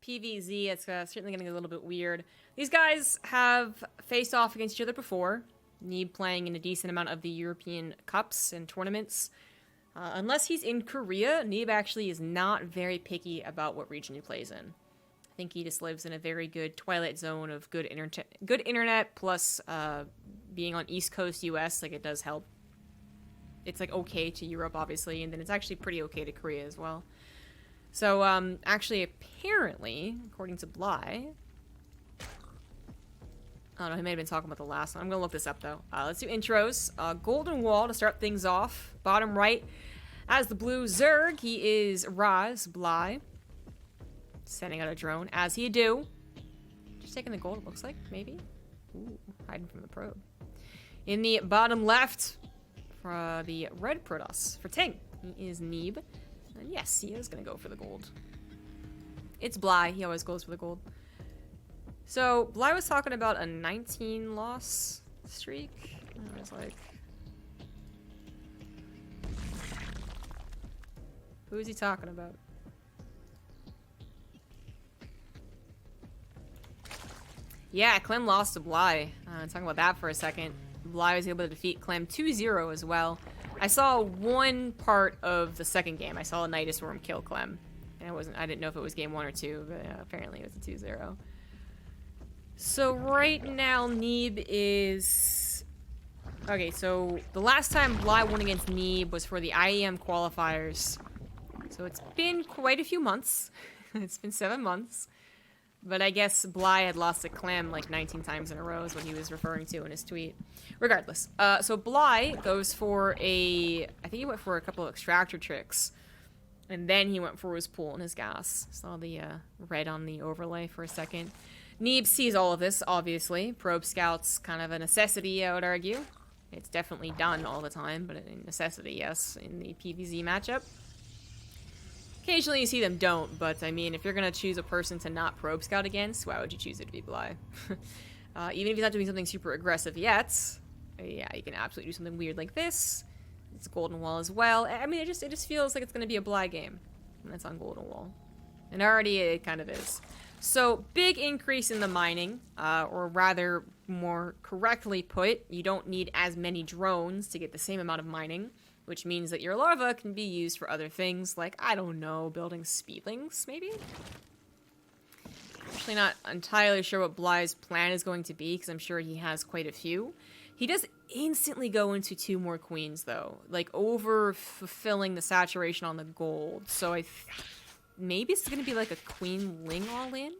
PvZ, it's certainly getting a little bit weird. These guys have faced off against each other before. Neeb playing in a decent amount of the European Cups and tournaments. Unless he's in Korea, Neeb actually is not very picky about what region he plays in. I think he just lives in a very good twilight zone of good internet plus being on East Coast US, like it does help. It's like okay to Europe, obviously, and then it's actually pretty okay to Korea as well. So, actually, apparently, according to Bly... I don't know, he may have been talking about the last one. I'm gonna look this up, though. Let's do intros. Golden Wall to start things off. Bottom right, as the blue Zerg, he is Raz Bly. Sending out a drone, as he do. Just taking the gold, it looks like, maybe? Ooh, hiding from the probe. In the bottom left, for the red Protoss, for Ting, he is Neeb. And yes, he is gonna go for the gold. It's Bly, he always goes for the gold. So, Bly was talking about a 19-loss streak. I was like... Who is he talking about? Yeah, Clem lost to Bly. Talking about that for a second. Bly was able to defeat Clem 2-0 as well. I saw one part of the second game. I saw a Nidus Worm kill Clem. And I didn't know if it was game 1 or 2, but apparently it was a 2-0. So right now, Neeb is... Okay, so the last time Bly won against Neeb was for the IEM qualifiers. So it's been quite a few months. It's been 7 months. But I guess Bly had lost to Clem like 19 times in a row is what he was referring to in his tweet. Regardless. So Bly goes for a... I think he went for a couple of extractor tricks. And then he went for his pool and his gas. Saw the red on the overlay for a second. Neeb sees all of this, obviously. Probe Scout's kind of a necessity, I would argue. It's definitely done all the time, but a necessity, yes, in the PvZ matchup. Occasionally you see them don't, but I mean, if you're going to choose a person to not Probe Scout against, why would you choose it to be Bly? Even if he's not doing something super aggressive yet, yeah, you can absolutely do something weird like this. It's a Golden Wall as well. I mean, it just feels like it's going to be a Bly game when it's on Golden Wall. And already it kind of is. So, big increase in the mining, or rather, more correctly put, you don't need as many drones to get the same amount of mining, which means that your larva can be used for other things, like, I don't know, building speedlings, maybe? Actually not entirely sure what Bly's plan is going to be, because I'm sure he has quite a few. He does instantly go into 2 more queens, though, like, over-fulfilling the saturation on the gold, so maybe it's gonna be like a queen ling all in?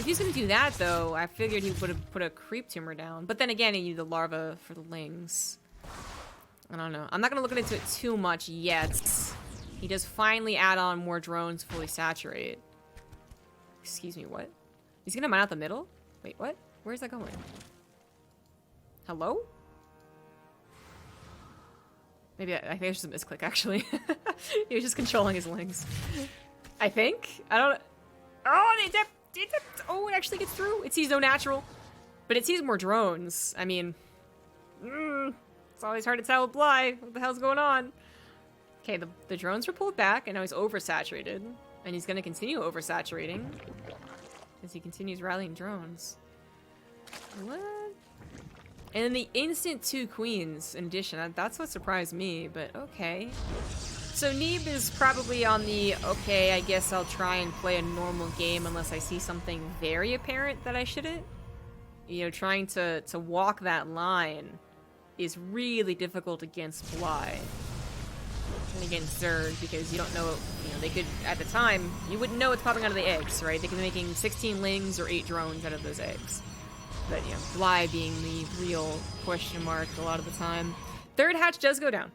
If he's gonna do that, though, I figured he would have put a creep tumor down. But then again, he needed the larva for the lings. I don't know. I'm not gonna look into it too much yet. He does finally add on more drones to fully saturate. Excuse me, what? He's gonna mine out the middle? Wait, what? Where's that going? Hello? Maybe I think it's just a misclick, actually. He was just controlling his lings. I think? I don't... Oh, oh, it actually gets through. It sees no natural. But it sees more drones. I mean... it's always hard to tell with Bly. What the hell's going on? Okay, the drones were pulled back, and now he's oversaturated. And he's going to continue oversaturating. As he continues rallying drones. What? And then the instant 2 queens in addition. That's what surprised me, but okay. So Neeb is probably on the, okay, I guess I'll try and play a normal game unless I see something very apparent that I shouldn't. You know, trying to walk that line is really difficult against Bly. And against Zerg, because you don't know, you know, they could, at the time, you wouldn't know what's popping out of the eggs, right? They could be making 16 lings or 8 drones out of those eggs. But, you know, Bly being the real question mark a lot of the time. Third hatch does go down.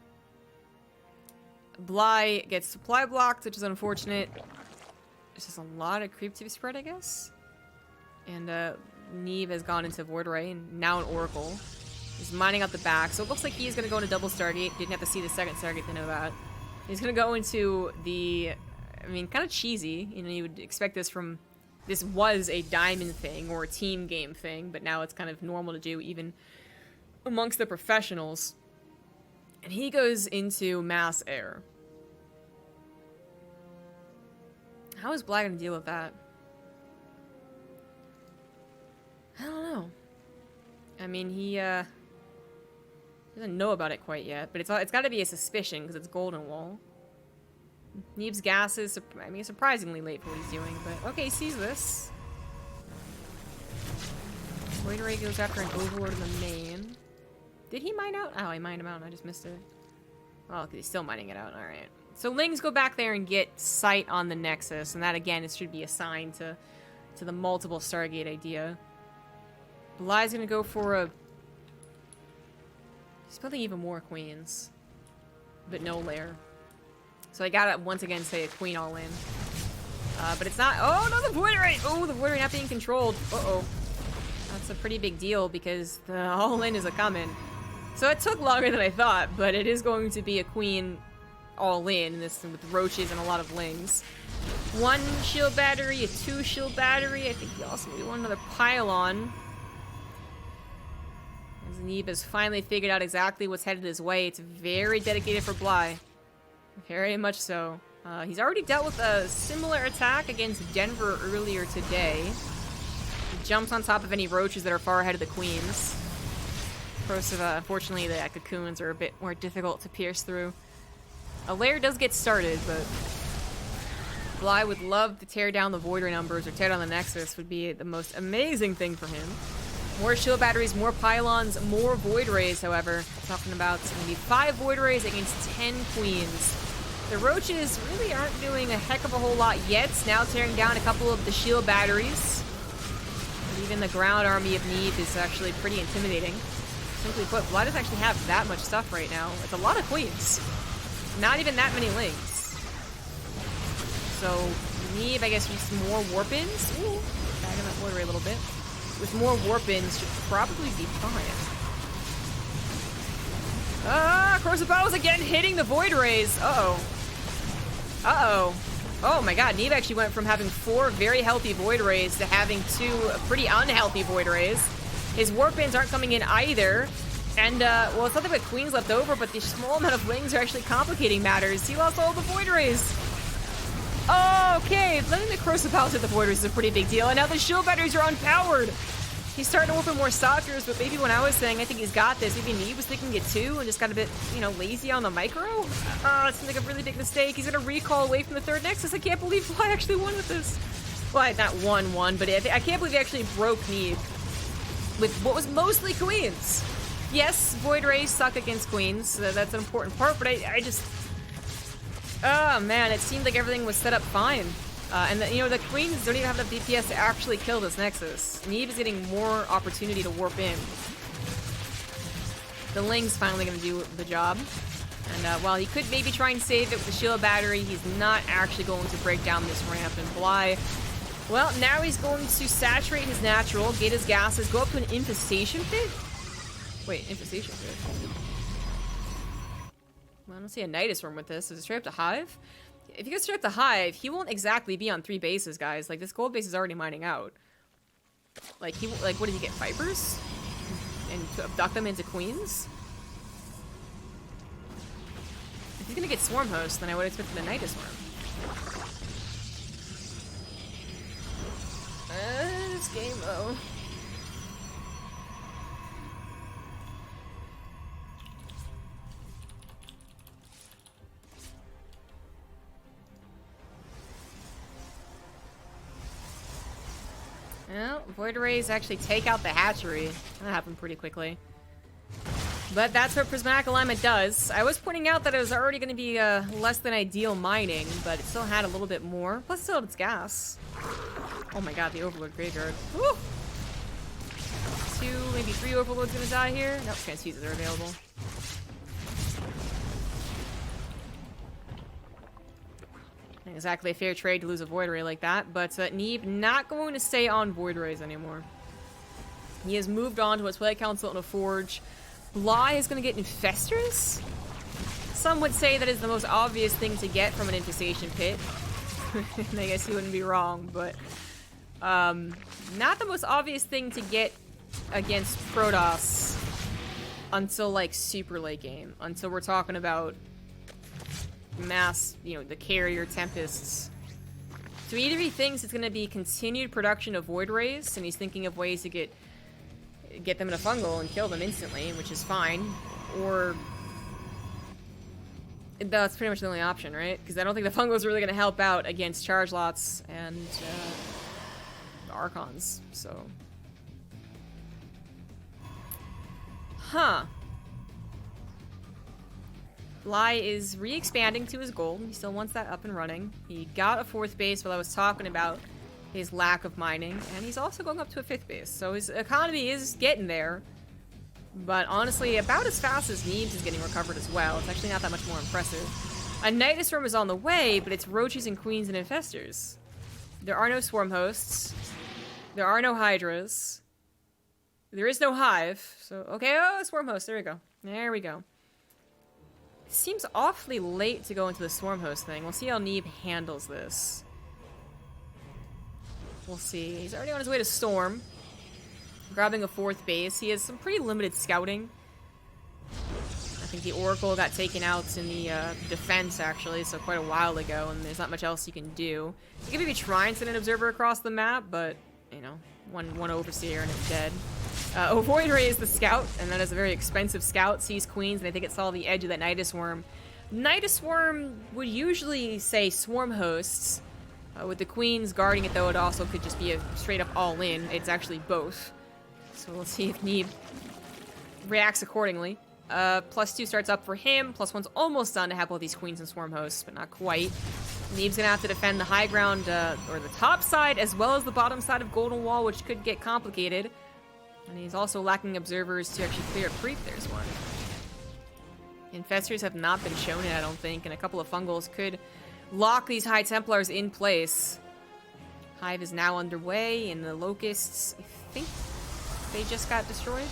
Bly gets supply blocked, which is unfortunate. There's just a lot of creep to be spread, I guess. And, Neeb has gone into Void Ray, and now an Oracle. He's mining out the back, so it looks like he's gonna go into double Stargate. Didn't have to see the second Stargate to know that. He's gonna go into the... I mean, kind of cheesy. You know, you would expect this from... This was a diamond thing or a team game thing, but now it's kind of normal to do even amongst the professionals. And he goes into mass air. How is Bly gonna deal with that? I don't know. I mean, he doesn't know about it quite yet, but it's got to be a suspicion because it's Golden Wall. Neeb's gas is, I mean, surprisingly late for what he's doing, but okay, he sees this. Void Ray goes after an Overlord in the main. Did he mine out? Oh, I mined him out and I just missed it. Oh, because he's still mining it out. Alright. So Lings go back there and get sight on the Nexus, and that again, it should be a sign to the multiple Stargate idea. Bly's gonna go for a... He's building even more queens. But no lair. So I gotta once again say a queen all in. But it's not... Oh, no, the Void Ray! Oh, the Void Ray not being controlled. Uh-oh. That's a pretty big deal because the all in is a coming. So it took longer than I thought, but it is going to be a queen all in this with roaches and a lot of lings. 1 shield battery, a 2 shield battery. I think he also maybe want another pylon. As Neeb has finally figured out exactly what's headed his way. It's very dedicated for Bly. Very much so. He's already dealt with a similar attack against Denver earlier today. He jumps on top of any roaches that are far ahead of the queens. Unfortunately, the cocoons are a bit more difficult to pierce through. A lair does get started, but Bly would love to tear down the Void Ray numbers or tear down the Nexus would be the most amazing thing for him. More shield batteries, more pylons, more Void Rays, however. Talking about it's going to be 5 Void Rays against 10 queens. The roaches really aren't doing a heck of a whole lot yet. Now tearing down a couple of the shield batteries. And even the ground army of Neeb is actually pretty intimidating. Simply put, Bly doesn't actually have that much stuff right now. It's a lot of queens. Not even that many lings. So, Neeb, I guess, uses more warp-ins. Ooh, bagging that Void Ray a little bit. With more warp-ins, should probably be fine. Corrosive Bottles again hitting the Void Rays. Uh-oh. Uh-oh. Oh my god, Neeb actually went from having 4 very healthy Void Rays to having 2 pretty unhealthy Void Rays. His warp-ins aren't coming in either. And, well, it's nothing but queens left over, but the small amount of lings are actually complicating matters. He lost all the Void Rays. Oh, okay. Letting the Corrosive Bottles hit the Void Rays is a pretty big deal. And now the shield batteries are unpowered. He's starting to open more stalkers, but maybe when I was saying I think he's got this, maybe Neeb was thinking it too and just got a bit, you know, lazy on the micro. It seems like a really big mistake. He's gonna recall away from the 3rd Nexus. I can't believe Bly actually won with this. Well, not won, but I can't believe he actually broke Neeb with what was mostly queens. Yes, Void Rays suck against queens. So that's an important part, but I just... Oh, man, it seemed like everything was set up fine. And, you know, the queens don't even have the DPS to actually kill this Nexus. Neeb is getting more opportunity to warp in. The Ling's finally going to do the job. And while he could maybe try and save it with the shield battery, he's not actually going to break down this ramp. And Bly, well, now he's going to saturate his natural, get his gases, go up to an infestation pit? Wait, infestation pit? Well, I don't see a Nidus Worm with this. Is it straight up to Hive? If he goes straight up to Hive, he won't exactly be on 3 bases, guys. Like, this gold base is already mining out. Like, what did he get? Vipers? And to abduct them into queens? If he's gonna get Swarm Host, then I would expect the Nidus Worm. This game, though. Well, Void Rays actually take out the hatchery. That happened pretty quickly. But that's what Prismatic Alignment does. I was pointing out that it was already going to be less than ideal mining, but it still had a little bit more. Plus, it still had its gas. Oh my god, the Overlord Graveyard. Woo! 2, maybe 3 Overlords going to die here. Nope, transfuses are available. Not exactly a fair trade to lose a Void Ray like that, but Neeb not going to stay on Void Rays anymore. He has moved on to a Twilight Council and a Forge. Bly is going to get Infestors? Some would say that is the most obvious thing to get from an Infestation Pit. I guess you wouldn't be wrong, but... not the most obvious thing to get against Protoss until, like, super late game. Until we're talking about mass, you know, the carrier Tempests. So either he thinks it's going to be continued production of Void Rays, and he's thinking of ways to get get them in a fungal and kill them instantly, which is fine. Or that's pretty much the only option, right? Because I don't think the fungals are really going to help out against charge lots and the Archons, so. Huh. Bly is re-expanding to his goal. He still wants that up and running. He got a 4th base while I was talking about his lack of mining, and he's also going up to a 5th base. So his economy is getting there, but honestly, about as fast as Neeb's is getting recovered as well. It's actually not that much more impressive. A Nidus Worm is on the way, but it's Roaches and Queens and Infestors. There are no Swarm Hosts. There are no Hydras. There is no Hive. So, okay, oh, Swarm Host. There we go. There we go. Seems awfully late to go into the Swarm Host thing. We'll see how Neeb handles this. We'll see. He's already on his way to Storm. Grabbing a 4th base. He has some pretty limited scouting. I think the Oracle got taken out in the defense, actually, so quite a while ago, and there's not much else you can do. You can maybe try and send an Observer across the map, but, you know, one Overseer and it's dead. Void Ray is the scout, and that is a very expensive scout. Sees Queens, and I think it saw the edge of that Nidus Worm. Nidus Worm would usually say Swarm Hosts. With the Queens guarding it, though, it also could just be a straight-up all-in. It's actually both. So we'll see if Neeb reacts accordingly. +2 starts up for him. +1's almost done to have both these Queens and Swarm Hosts, but not quite. Neeb's gonna have to defend the high ground, or the top side, as well as the bottom side of Golden Wall, which could get complicated. And he's also lacking observers to actually clear a creep. There's one. Infestors have not been shown yet, I don't think, and a couple of fungals could lock these High Templars in place. Hive is now underway, and the Locusts, I think they just got destroyed.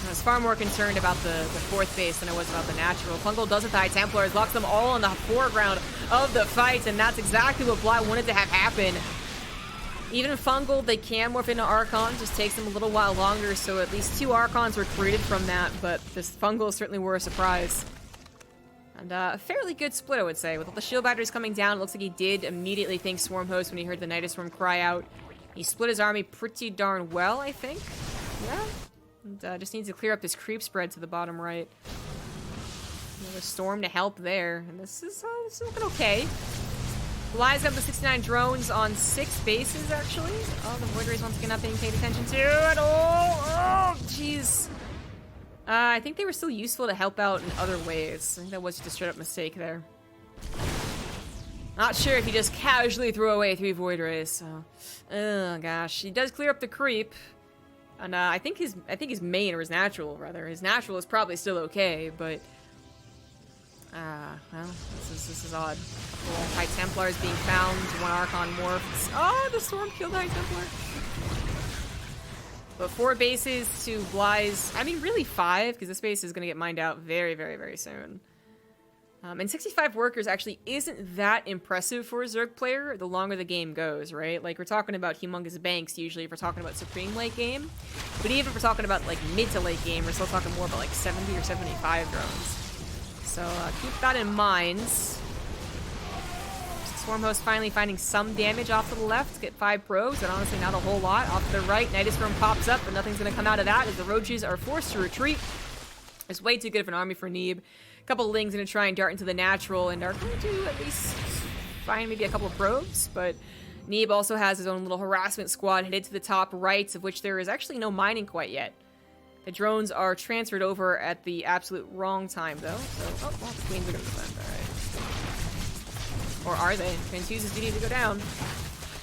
I was far more concerned about the 4th base than I was about the natural. Fungal does it to High Templars, locks them all in the foreground of the fight, and that's exactly what Bly wanted to have happen. Even Fungal, they can morph into Archon, just takes them a little while longer, so at least 2 Archons were created from that, but this Fungal certainly were a surprise. And a fairly good split, I would say. With all the shield batteries coming down, it looks like he did immediately think Swarm Host when he heard the Nidus Worm cry out. He split his army pretty darn well, I think. Yeah. And just needs to clear up this creep spread to the bottom right. Another Storm to help there. And this is looking okay. Bly's got the 69 drones on 6 bases, actually. Oh, the Void Rays once again not being paid attention to at all. Oh, jeez. I think they were still useful to help out in other ways. I think that was just a straight up mistake there. Not sure if he just casually threw away 3 Void Rays, so. Oh gosh. He does clear up the creep. And I think his main, or his natural rather. His natural is probably still okay, but well, this is odd. A couple High Templars being found, 1 Archon morphs. Oh, the Storm killed the High Templar. But 4 bases to Bly's, I mean, really 5, because this base is going to get mined out very, very, very soon. And 65 workers actually isn't that impressive for a Zerg player the longer the game goes, right? Like, we're talking about humongous banks usually if we're talking about Supreme late game. But even if we're talking about, like, mid to late game, we're still talking more about, like, 70 or 75 drones. So, keep that in mind. Swarm Host finally finding some damage off to the left. Get 5 probes, but honestly not a whole lot. Off to the right, Nidus Worm pops up, but nothing's going to come out of that as the Roaches are forced to retreat. It's way too good of an army for Neeb. A couple of Lings going to try and dart into the natural and are going to at least find maybe a couple of probes, but Neeb also has his own little harassment squad headed to the top right, of which there is actually no mining quite yet. The drones are transferred over at the absolute wrong time, though. So, oh, well, the Queens are going to defend. All right. Or are they? Transfuse's duty to go down.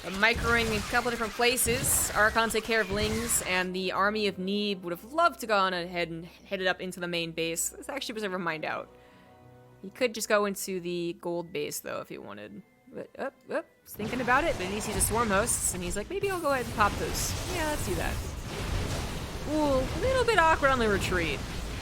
Microing in a couple different places. Archon take care of Lings, and the army of Neeb would have loved to go on ahead and headed up into the main base. This actually was a remind out. He could just go into the gold base, though, if he wanted. But, he's thinking about it, but he sees the Swarm Hosts, and he's like, maybe I'll go ahead and pop those. Yeah, let's do that. Ooh, a little bit awkward on the retreat.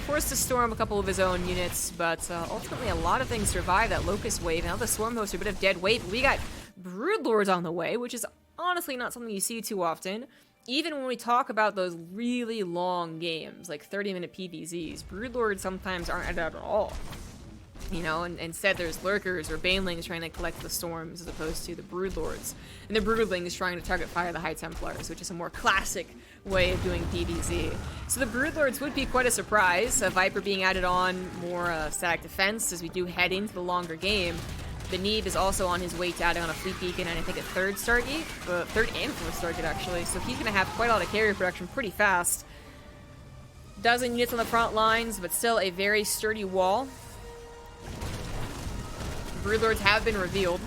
Forced to storm a couple of his own units, but ultimately a lot of things survive that Locust wave. Now the Swarm Hosts are a bit of dead weight, but we got Broodlords on the way, which is honestly not something you see too often. Even when we talk about those really long games, like 30-minute PvZs, Broodlords sometimes aren't at all. You know, and instead there's lurkers or banelings trying to collect the storms as opposed to the broodlords. And the broodlings trying to target fire the High Templars, which is a more classic way of doing PvZ. So the broodlords would be quite a surprise. A Viper being added on, more static defense as we do head into the longer game. The Neeb is also on his way to adding on a fleet beacon and I think a third Stargate, third and fourth Stargate actually. So he's gonna have quite a lot of carrier production pretty fast. Dozen units on the front lines, but still a very sturdy wall. Broodlords have been revealed.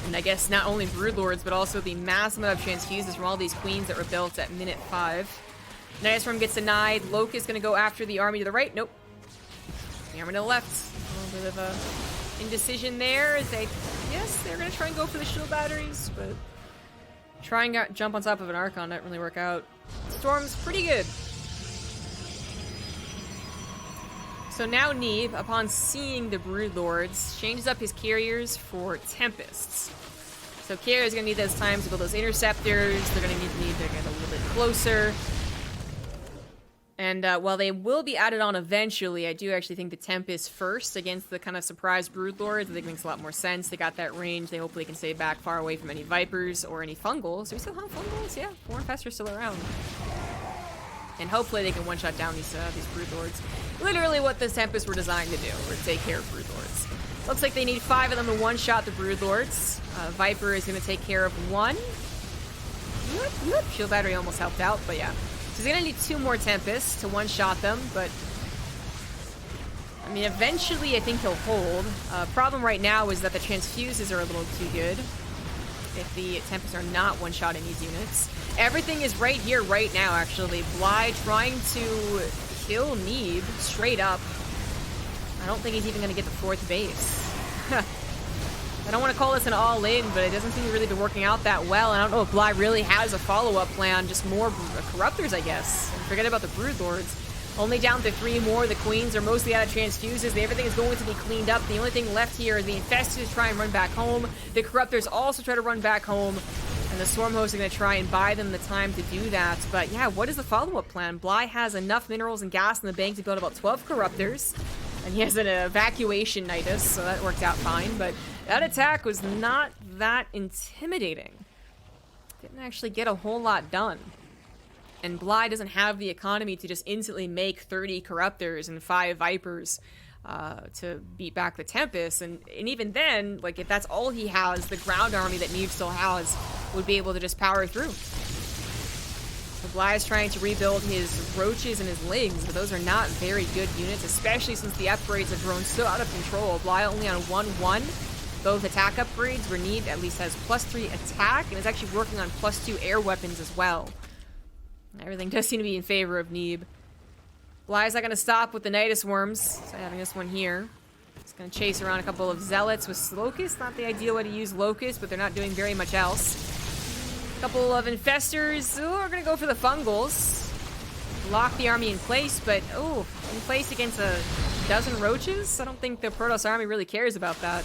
And I guess not only Broodlords, but also the massive amount of transfuses from all these queens that were built at minute 5. Nidus Worm gets denied. Locust gonna go after the army to the right. Nope. The army to the left. A little bit of a indecision there. As they, yes, they're gonna try and go for the shield batteries, but try and jump on top of an Archon didn't really work out. Storm's pretty good. So now Neeb, upon seeing the Broodlords, changes up his carriers for Tempests. So carriers are going to need those times to build those interceptors. They're going to need to get a little bit closer. And while they will be added on eventually, I do actually think the Tempest first against the kind of surprise Broodlords. I think it makes a lot more sense. They got that range. They hopefully can stay back far away from any Vipers or any Fungals. Do we still have Fungals? Yeah, 4 Infestors still around. And hopefully they can one-shot down these Broodlords. Literally what the Tempests were designed to do, or to take care of Broodlords. Looks like they need 5 of them to one-shot the Broodlords. Viper is going to take care of 1. Yep. Shield battery almost helped out, but yeah. So he's going to need 2 more Tempests to one-shot them, but... I mean, eventually I think he'll hold. Problem right now is that the transfuses are a little too good. If the Tempests are not one-shotting these units. Everything is right here, right now, actually. Bly trying to kill Neeb straight up. I don't think he's even going to get the 4th base. I don't want to call this an all-in, but it doesn't seem to really be working out that well. And I don't know if Bly really has a follow-up plan. Just more Corruptors, I guess. And forget about the Broodlords. Only down to 3 more. The Queens are mostly out of transfuses. Everything is going to be cleaned up. The only thing left here is the Infestors try and run back home. The Corruptors also try to run back home. And the Swarm Hosts are going to try and buy them the time to do that. But yeah, what is the follow-up plan? Bly has enough minerals and gas in the bank to build about 12 Corruptors. And he has an evacuation Nidus, so that worked out fine. But that attack was not that intimidating. Didn't actually get a whole lot done. And Bly doesn't have the economy to just instantly make 30 Corruptors and 5 Vipers to beat back the Tempest. And even then, like, if that's all he has, the ground army that Neeb still has would be able to just power through. So Bly is trying to rebuild his Roaches and his Lings, but those are not very good units, especially since the upgrades have grown so out of control. Bly only on 1-1. Both attack upgrades, where Neeb at least has +3 attack, and is actually working on +2 air weapons as well. Everything does seem to be in favor of Neeb. Bly's not going to stop with the Nidus Worms, so having this one here. It's going to chase around a couple of Zealots with Locust. Not the ideal way to use Locust, but they're not doing very much else. A couple of Infestors. Oh, we're going to go for the Fungals. Lock the army in place, but oh, in place against a dozen Roaches? I don't think the Protoss army really cares about that.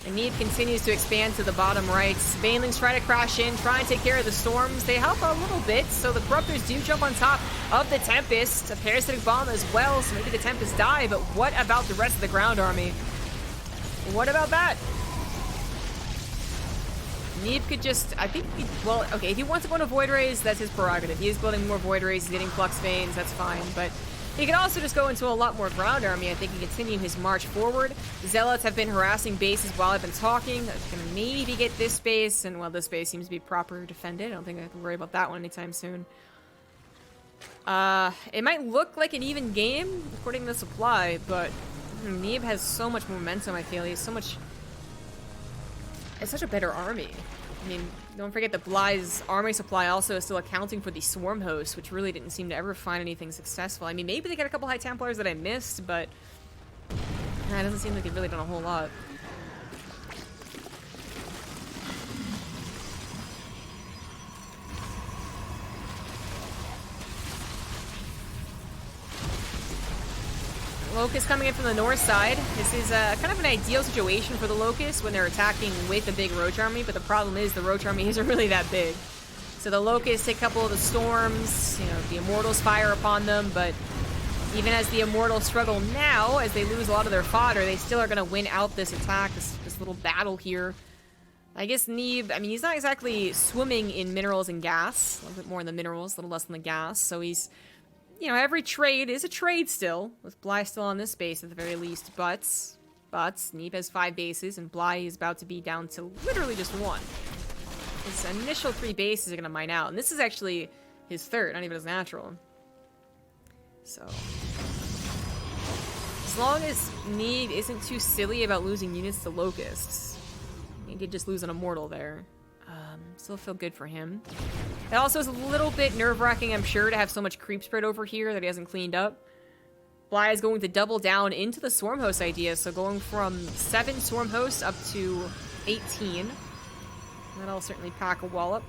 And Neeb continues to expand to the bottom right. Banelings try to crash in, try and take care of the Storms. They help a little bit, so the Corruptors do jump on top of the Tempest. A Parasitic Bomb as well, so maybe the Tempest die, but what about the rest of the ground army? What about that? Neeb could just, I think, well, okay, if he wants to go into Void Rays, that's his prerogative. He is building more Void Rays, he's getting Flux Veins, that's fine, but he could also just go into a lot more ground army, I think, and continue his march forward. Zealots have been harassing bases while I've been talking. I can maybe get this base, and well, this base seems to be proper defended. I don't think I have to worry about that one anytime soon. It might look like an even game, according to the supply, but Neeb has so much momentum, I feel. He has so much... It's such a better army. I mean, don't forget that Bly's army supply also is still accounting for the Swarm Hosts, which really didn't seem to ever find anything successful. I mean, maybe they got a couple High Templars that I missed, but it doesn't seem like they've really done a whole lot. Locust coming in from the north side. This is kind of an ideal situation for the Locust when they're attacking with a big Roach army, but the problem is the Roach army isn't really that big. So the Locusts take a couple of the Storms, you know, the Immortals fire upon them, but Even as the Immortals struggle now, as they lose a lot of their fodder, they still are going to win out this attack, this little battle here. I guess Neeb, I mean, he's not exactly swimming in minerals and gas. A little bit more in the minerals, a little less in the gas. So he's, you know, every trade is a trade still, with Bly still on this base at the very least. But Neeb has 5 bases, and Bly is about to be down to literally just 1. His initial 3 bases are going to mine out, and this is actually his 3rd, not even his natural. So, as long as Neeb isn't too silly about losing units to Locusts, he did just lose an Immortal there. Still feel good for him. It also is a little bit nerve-wracking, I'm sure, to have so much creep spread over here that he hasn't cleaned up. Bly is going to double down into the Swarm Host idea, so going from 7 Swarm Hosts up to 18. That'll certainly pack a wallop.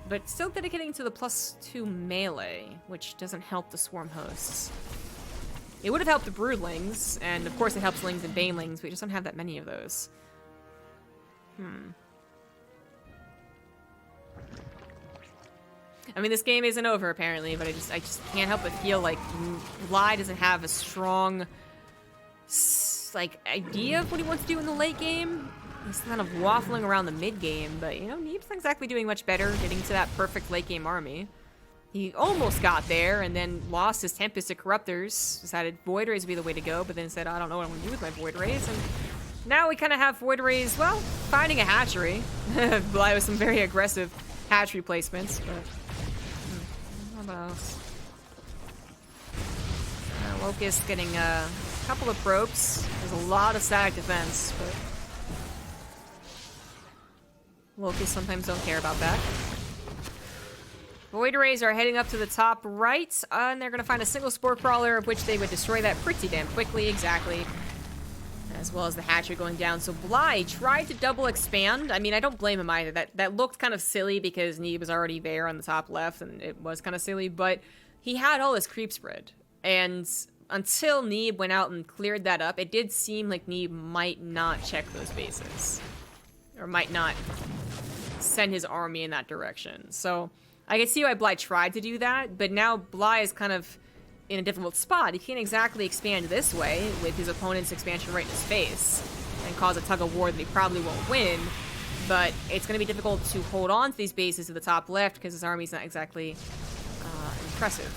But still dedicating to the +2 melee, which doesn't help the Swarm Hosts. It would have helped the Broodlings, and of course it helps Lings and Banelings, but we just don't have that many of those. I mean, this game isn't over, apparently, but I just can't help but feel like Bly doesn't have a strong, like, idea of what he wants to do in the late game. He's kind of waffling around the mid-game, but, you know, Neeb's not exactly doing much better getting to that perfect late-game army. He almost got there, and then lost his Tempest to Corruptors, decided Void Rays would be the way to go, but then said, I don't know what I'm going to do with my Void Rays, and now we kind of have Void Rays, well, finding a hatchery. Bly with some very aggressive hatchery placements, but what else? Locust getting a couple of probes. There's a lot of static defense, but Locusts sometimes don't care about that. Void Rays are heading up to the top right, and they're going to find a single Spore Crawler, of which they would destroy that pretty damn quickly, exactly. As well as the hatchery going down. So Bly tried to double expand. I mean, I don't blame him either. That looked kind of silly because Neeb was already there on the top left, and it was kind of silly, but he had all this creep spread. And until Neeb went out and cleared that up, it did seem like Neeb might not check those bases. Or might not send his army in that direction. So I can see why Bly tried to do that, but now Bly is kind of in a difficult spot. He can't exactly expand this way with his opponent's expansion right in his face and cause a tug of war that he probably won't win, but it's going to be difficult to hold on to these bases to the top left because his army's not exactly impressive.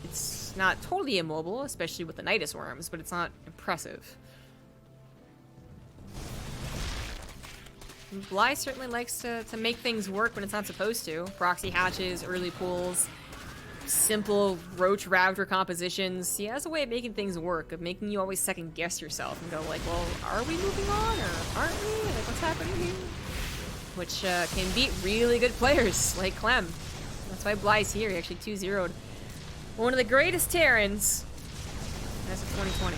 It's not totally immobile, especially with the Nidus Worms, but it's not impressive. Bly certainly likes to make things work when it's not supposed to. Proxy hatches, early pulls, simple Roach Raptor compositions. He has a way of making things work, of making you always second guess yourself and go like, well, are we moving on or aren't we? Like, what's happening here? Which can beat really good players like Clem. That's why Bly's here. He actually 2-0'd one of the greatest Terrans as of 2020.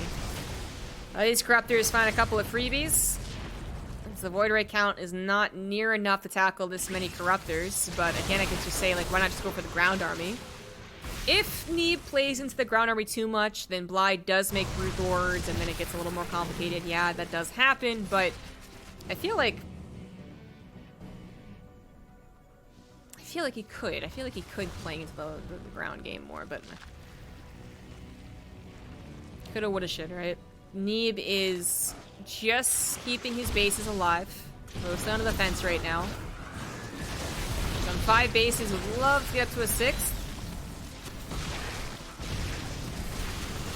These Corruptors find a couple of freebies. The Void Ray count is not near enough to tackle this many Corruptors, but again, I can just say, like, why not just go for the ground army? If Neeb plays into the ground army too much, then Bly does make Brood Lords, and then it gets a little more complicated. Yeah, that does happen, but I feel like he could. I feel like he could play into the ground game more, but coulda, woulda, should, right? Neeb is just keeping his bases alive. Most on the fence right now. He's on 5 bases, would love to get up to a 6th.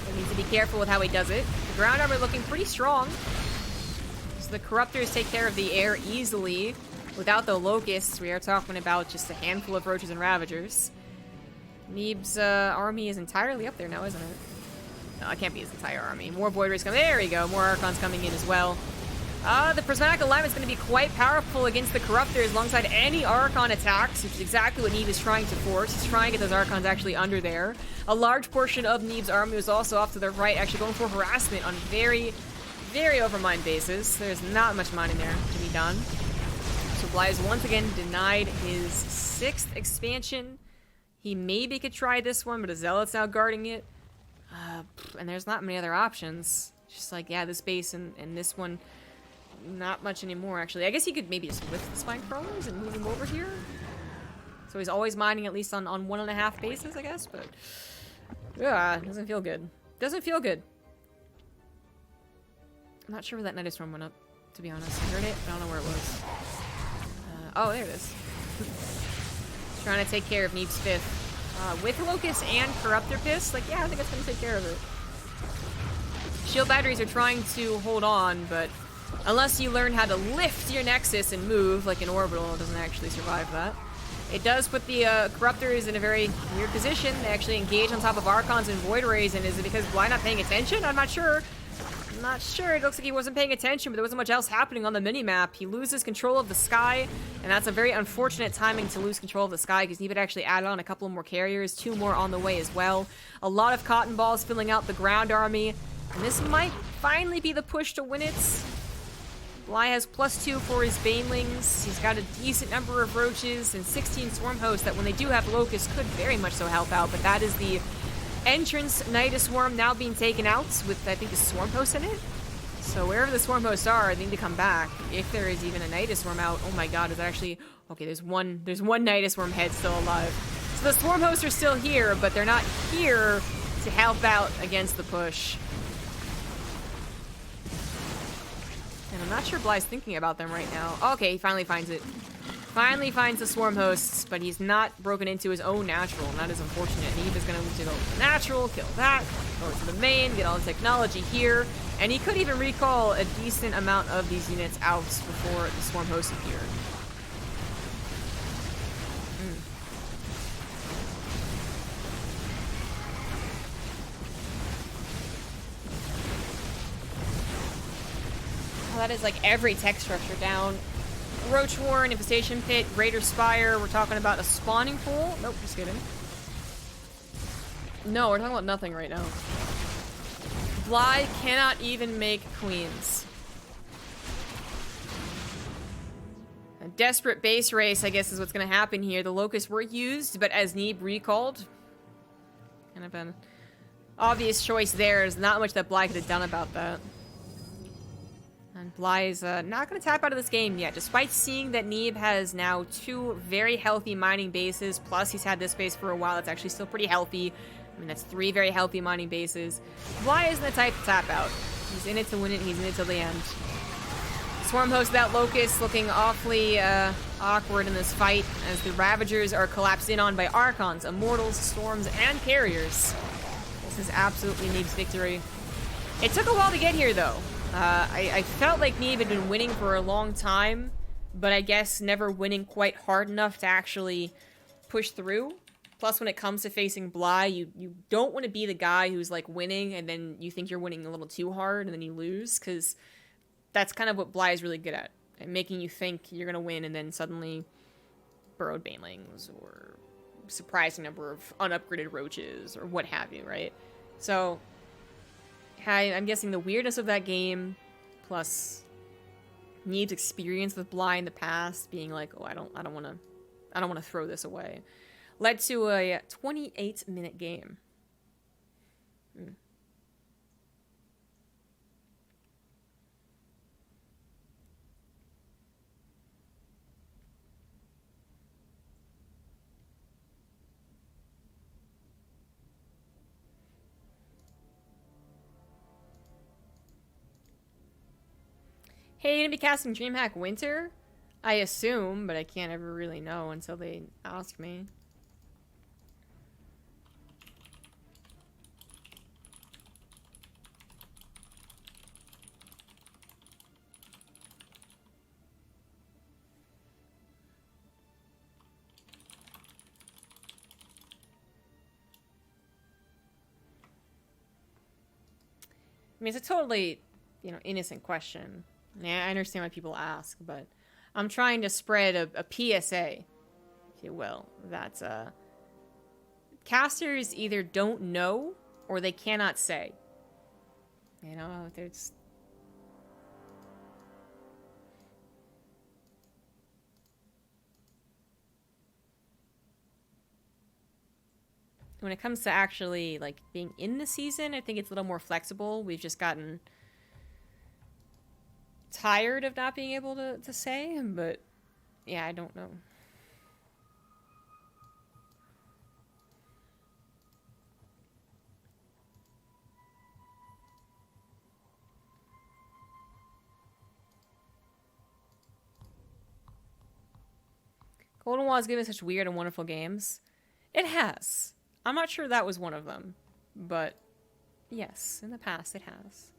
He needs to be careful with how he does it. The ground armor looking pretty strong. So the Corruptors take care of the air easily. Without the Locusts, we are talking about just a handful of Roaches and Ravagers. Neeb's army is entirely up there now, isn't it? No, it can't be his entire army. More Void Rays coming. There we go. More Archons coming in as well. The Prismatic Alignment is going to be quite powerful against the Corruptors alongside any Archon attacks, which is exactly what Neeb is trying to force. He's trying to get those Archons actually under there. A large portion of Neeb's army was also off to the right, actually going for harassment on very, very overmined bases. There's not much mining there to be done. So Bly is once again denied his 6th expansion. He maybe could try this one, but a Zealot's now guarding it. And there's not many other options. Just like, yeah, this base and this one, not much anymore, actually. I guess he could maybe just lift the Spine Crawlers and move him over here. So he's always mining at least on 1.5 bases, I guess, but Yeah, doesn't feel good. Doesn't feel good. I'm not sure where that Night Storm went up, to be honest. I heard it, but I don't know where it was. Oh, there it is. Trying to take care of Neeb's 5th. With Locust and Corruptor Piss, like, yeah, I think it's going to take care of it. Shield batteries are trying to hold on, but unless you learn how to lift your Nexus and move, like an Orbital, it doesn't actually survive that. It does put the Corruptors in a very weird position. They actually engage on top of Archons and Void Rays, and is it because Bly not paying attention? I'm not sure. I'm not sure. It looks like he wasn't paying attention, but there wasn't much else happening on the minimap. He loses control of the sky, and that's a very unfortunate timing to lose control of the sky, because he would actually add on a couple more carriers, 2 more on the way as well. A lot of cotton balls filling out the ground army, and this might finally be the push to win it. Bly has +2 for his Banelings. He's got a decent number of Roaches and 16 Swarm Hosts that when they do have Locusts could very much so help out, but that is the entrance Nidus Swarm now being taken out with, I think, the Swarm Host in it. So wherever the Swarm Hosts are, they need to come back. If there is even a Nidus Swarm out, oh my god, is that actually... Okay, there's one Nidus Swarm head still alive. So the Swarm Hosts are still here, but they're not here to help out against the push. And I'm not sure Bly's thinking about them right now. Okay, he finally finds it. Finally finds the Swarm Hosts, but he's not broken into his own natural, and that is unfortunate. Neeb is going to go to the natural, kill that, go to the main, get all the technology here, and he could even recall a decent amount of these units out before the Swarm Hosts appear. Oh, that is like every tech structure down. Roach Warren, Infestation Pit, Raider Spire. We're talking about a spawning pool. Nope, just kidding. No, we're talking about nothing right now. Bly cannot even make queens. A desperate base race, I guess, is what's going to happen here. The Locusts were used, but as Neeb recalled, kind of an obvious choice there. There's not much that Bly could have done about that. And Bly is not going to tap out of this game yet, despite seeing that Neeb has now 2 very healthy mining bases, plus he's had this base for a while. It's actually still pretty healthy. I mean, that's 3 very healthy mining bases. Bly isn't the type to tap out. He's in it to win it, and he's in it till the end. Swarm Host without Locust looking awfully awkward in this fight, as the Ravagers are collapsed in on by Archons, Immortals, Storms, and Carriers. This is absolutely Neeb's victory. It took a while to get here, though. I felt like Neeb had been winning for a long time, but I guess never winning quite hard enough to actually push through. Plus, when it comes to facing Bly, you don't want to be the guy who's, like, winning, and then you think you're winning a little too hard, and then you lose, because that's kind of what Bly is really good at making you think you're going to win, and then suddenly burrowed Banelings, or surprising number of unupgraded Roaches, or what have you, right? So I'm guessing the weirdness of that game, plus Neeb's experience with Bly in the past, being like, oh, I don't want to throw this away, led to a 28-minute game. Hey, you gonna be casting DreamHack Winter? I assume, but I can't ever really know until they ask me. I mean, it's a totally, innocent question. Yeah, I understand why people ask, but I'm trying to spread a PSA, if you will, that casters either don't know or they cannot say. There's... When it comes to actually, like, being in the season, I think it's a little more flexible. We've just gotten tired of not being able to say, but yeah, I don't know. Golden Wall has given such weird and wonderful games. It has. I'm not sure that was one of them, but yes, in the past it has.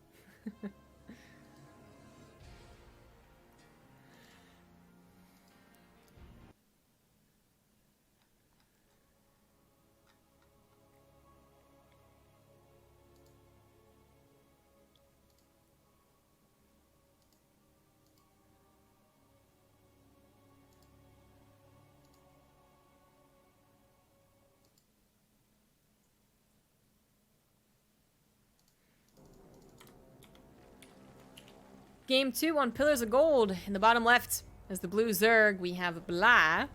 Game 2 on Pillars of Gold. In the bottom left is the blue Zerg. We have Blah.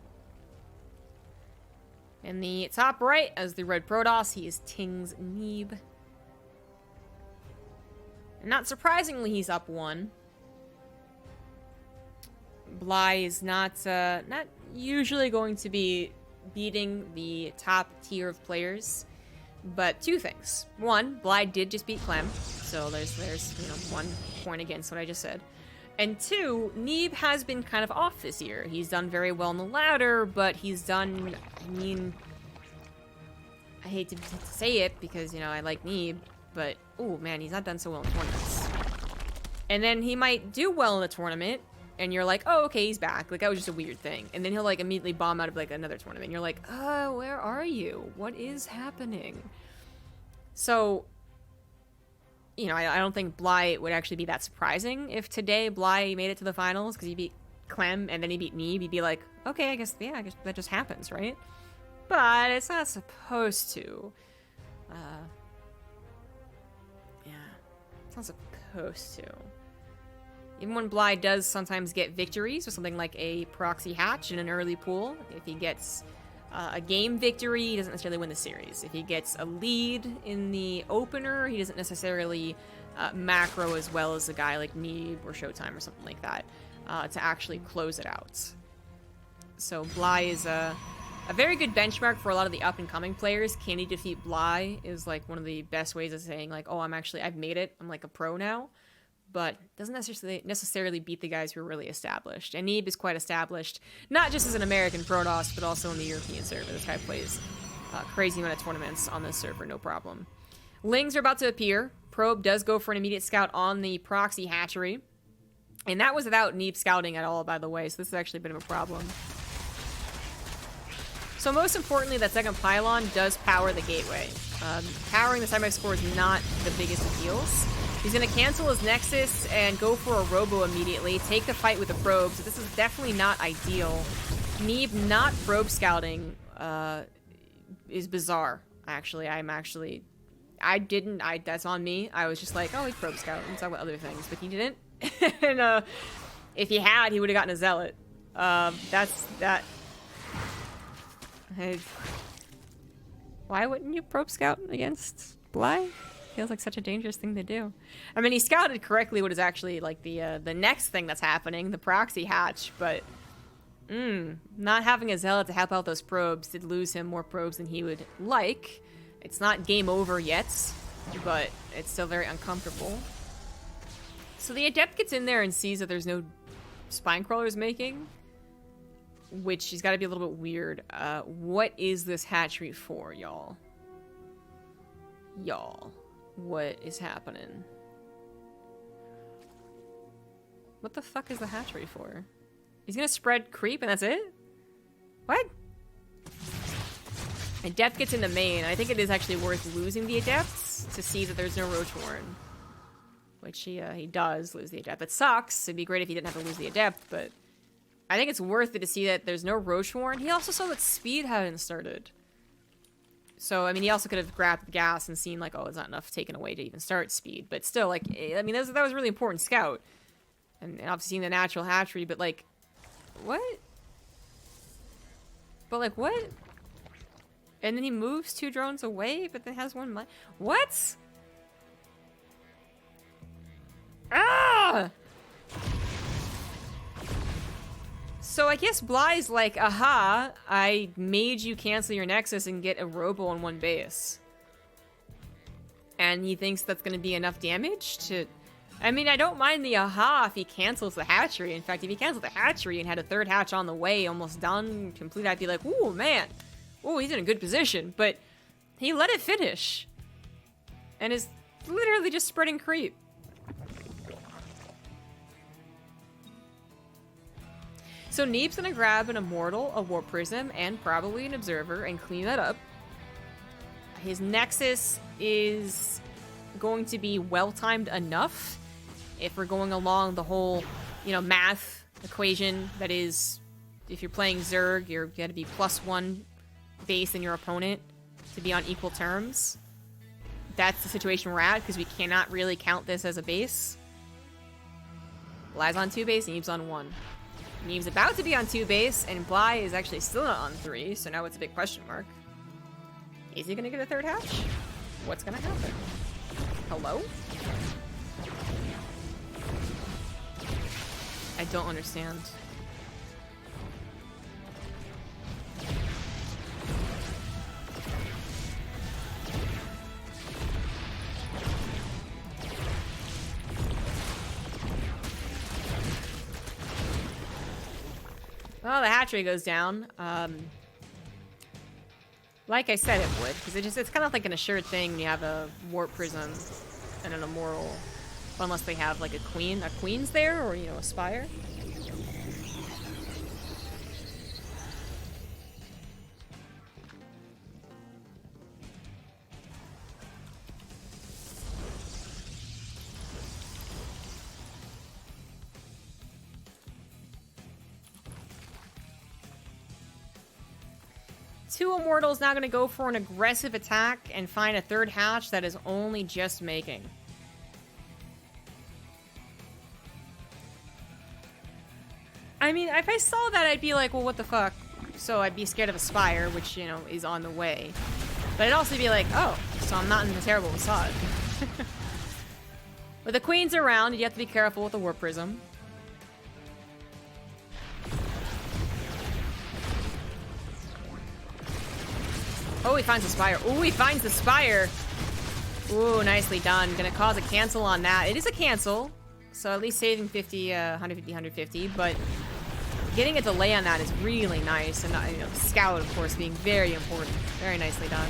In the top right as the red Protoss, he is Ting's Neeb. And not surprisingly, he's up 1. Blah is not usually going to be beating the top tier of players. But 2 things. 1, Blah did just beat Clem, so there's 1 point against what I just said. And 2, Neeb has been kind of off this year. He's done very well in the ladder, but he's done, I hate to say it because, I like Neeb, but, oh man, he's not done so well in tournaments. And then he might do well in a tournament, and you're like, oh, okay, he's back. Like, that was just a weird thing. And then he'll, immediately bomb out of, another tournament. And you're like, where are you? What is happening? So, I don't think Blah would actually be that surprising if today Blah made it to the finals because he beat Clem and then he beat Neeb. He'd be like, okay, I guess that just happens, right? But it's not supposed to. Yeah, it's not supposed to. Even when Blah does sometimes get victories with something like a proxy hatch in an early pool, if he gets a game victory, he doesn't necessarily win the series. If he gets a lead in the opener, he doesn't necessarily macro as well as a guy like Neeb or Showtime or something like that to actually close it out. So Blah is a very good benchmark for a lot of the up-and-coming players. Can he defeat Blah is one of the best ways of saying oh, I've made it. I'm a pro now. But doesn't necessarily beat the guys who are really established. And Neeb is quite established, not just as an American Protoss, but also in the European server. This guy plays crazy amount of tournaments on this server, no problem. Lings are about to appear. Probe does go for an immediate scout on the proxy hatchery. And that was without Neeb scouting at all, by the way, so this is actually a bit of a problem. So most importantly, that second pylon does power the gateway. Powering the side-by score is not the biggest of deals. He's going to cancel his Nexus and go for a Robo immediately, take the fight with the Probe, so this is definitely not ideal. Neeb not Probe scouting is bizarre, actually. That's on me. I was just like, oh, he's Probe scout, and talk about other things, but he didn't. And if he had, he would have gotten a Zealot. Why wouldn't you Probe scout against Blah? Feels like such a dangerous thing to do. I mean, he scouted correctly what is actually the next thing that's happening, the proxy hatch, but not having a Zealot to help out those probes did lose him more probes than he would like. It's not game over yet, but it's still very uncomfortable. So the Adept gets in there and sees that there's no spine crawlers making, which has got to be a little bit weird. What is this hatchery for, y'all? What is happening? What the fuck is the hatchery for? He's gonna spread creep and that's it? What? Adept gets in the main. I think it is actually worth losing the Adepts to see that there's no Roachhorn. Which he does lose the Adept. It sucks. It'd be great if he didn't have to lose the Adept, but I think it's worth it to see that there's no Roachhorn. He also saw that speed hadn't started. So, I mean, he also could have grabbed the gas and seen, oh, it's not enough taken away to even start speed. But still, I mean, that was a really important scout. And obviously seeing the natural hatchery, but, what? But, what? And then he moves 2 drones away, but then has 1... What? Ah! So I guess Bly's like, aha, I made you cancel your Nexus and get a Robo on 1 base. And he thinks that's going to be enough damage to I mean, I don't mind the aha if he cancels the hatchery. In fact, if he canceled the hatchery and had a third hatch on the way, almost done, complete, I'd be like, ooh, man. Ooh, he's in a good position. But he let it finish. And is literally just spreading creep. So Neeb's gonna grab an Immortal, a Warp Prism, and probably an Observer and clean that up. His Nexus is going to be well-timed enough if we're going along the whole, you know, math equation that is, if you're playing Zerg, you're gonna be +1 base than your opponent to be on equal terms. That's the situation we're at, because we cannot really count this as a base. Blai's on 2 base, Neeb's on 1. Neeb's about to be on 2 base, and Blai is actually still not on 3, so now it's a big question mark. Is he gonna get a third hatch? What's gonna happen? Hello? I don't understand. Well, the hatchery goes down. Like I said it would, because it's kind of like an assured thing. You have a Warp Prism and an Immortal. Unless they have like a queen. A queen's there, or, you know, a spire. Two Immortals now going to go for an aggressive attack and find a third hatch that is only just making. I mean, if I saw that, I'd be like, well, what the fuck? So I'd be scared of a Spire, which, you know, is on the way. But I'd also be like, oh, so I'm not in a terrible facade. But the Queen's around, you have to be careful with the Warp Prism. Oh, he finds the Spire. Oh, he finds the Spire. Ooh, nicely done. Gonna cause a cancel on that. It is a cancel. So at least saving 50, 150, 150. But getting a delay on that is really nice. And, you know, Scout, of course, being very important. Very nicely done.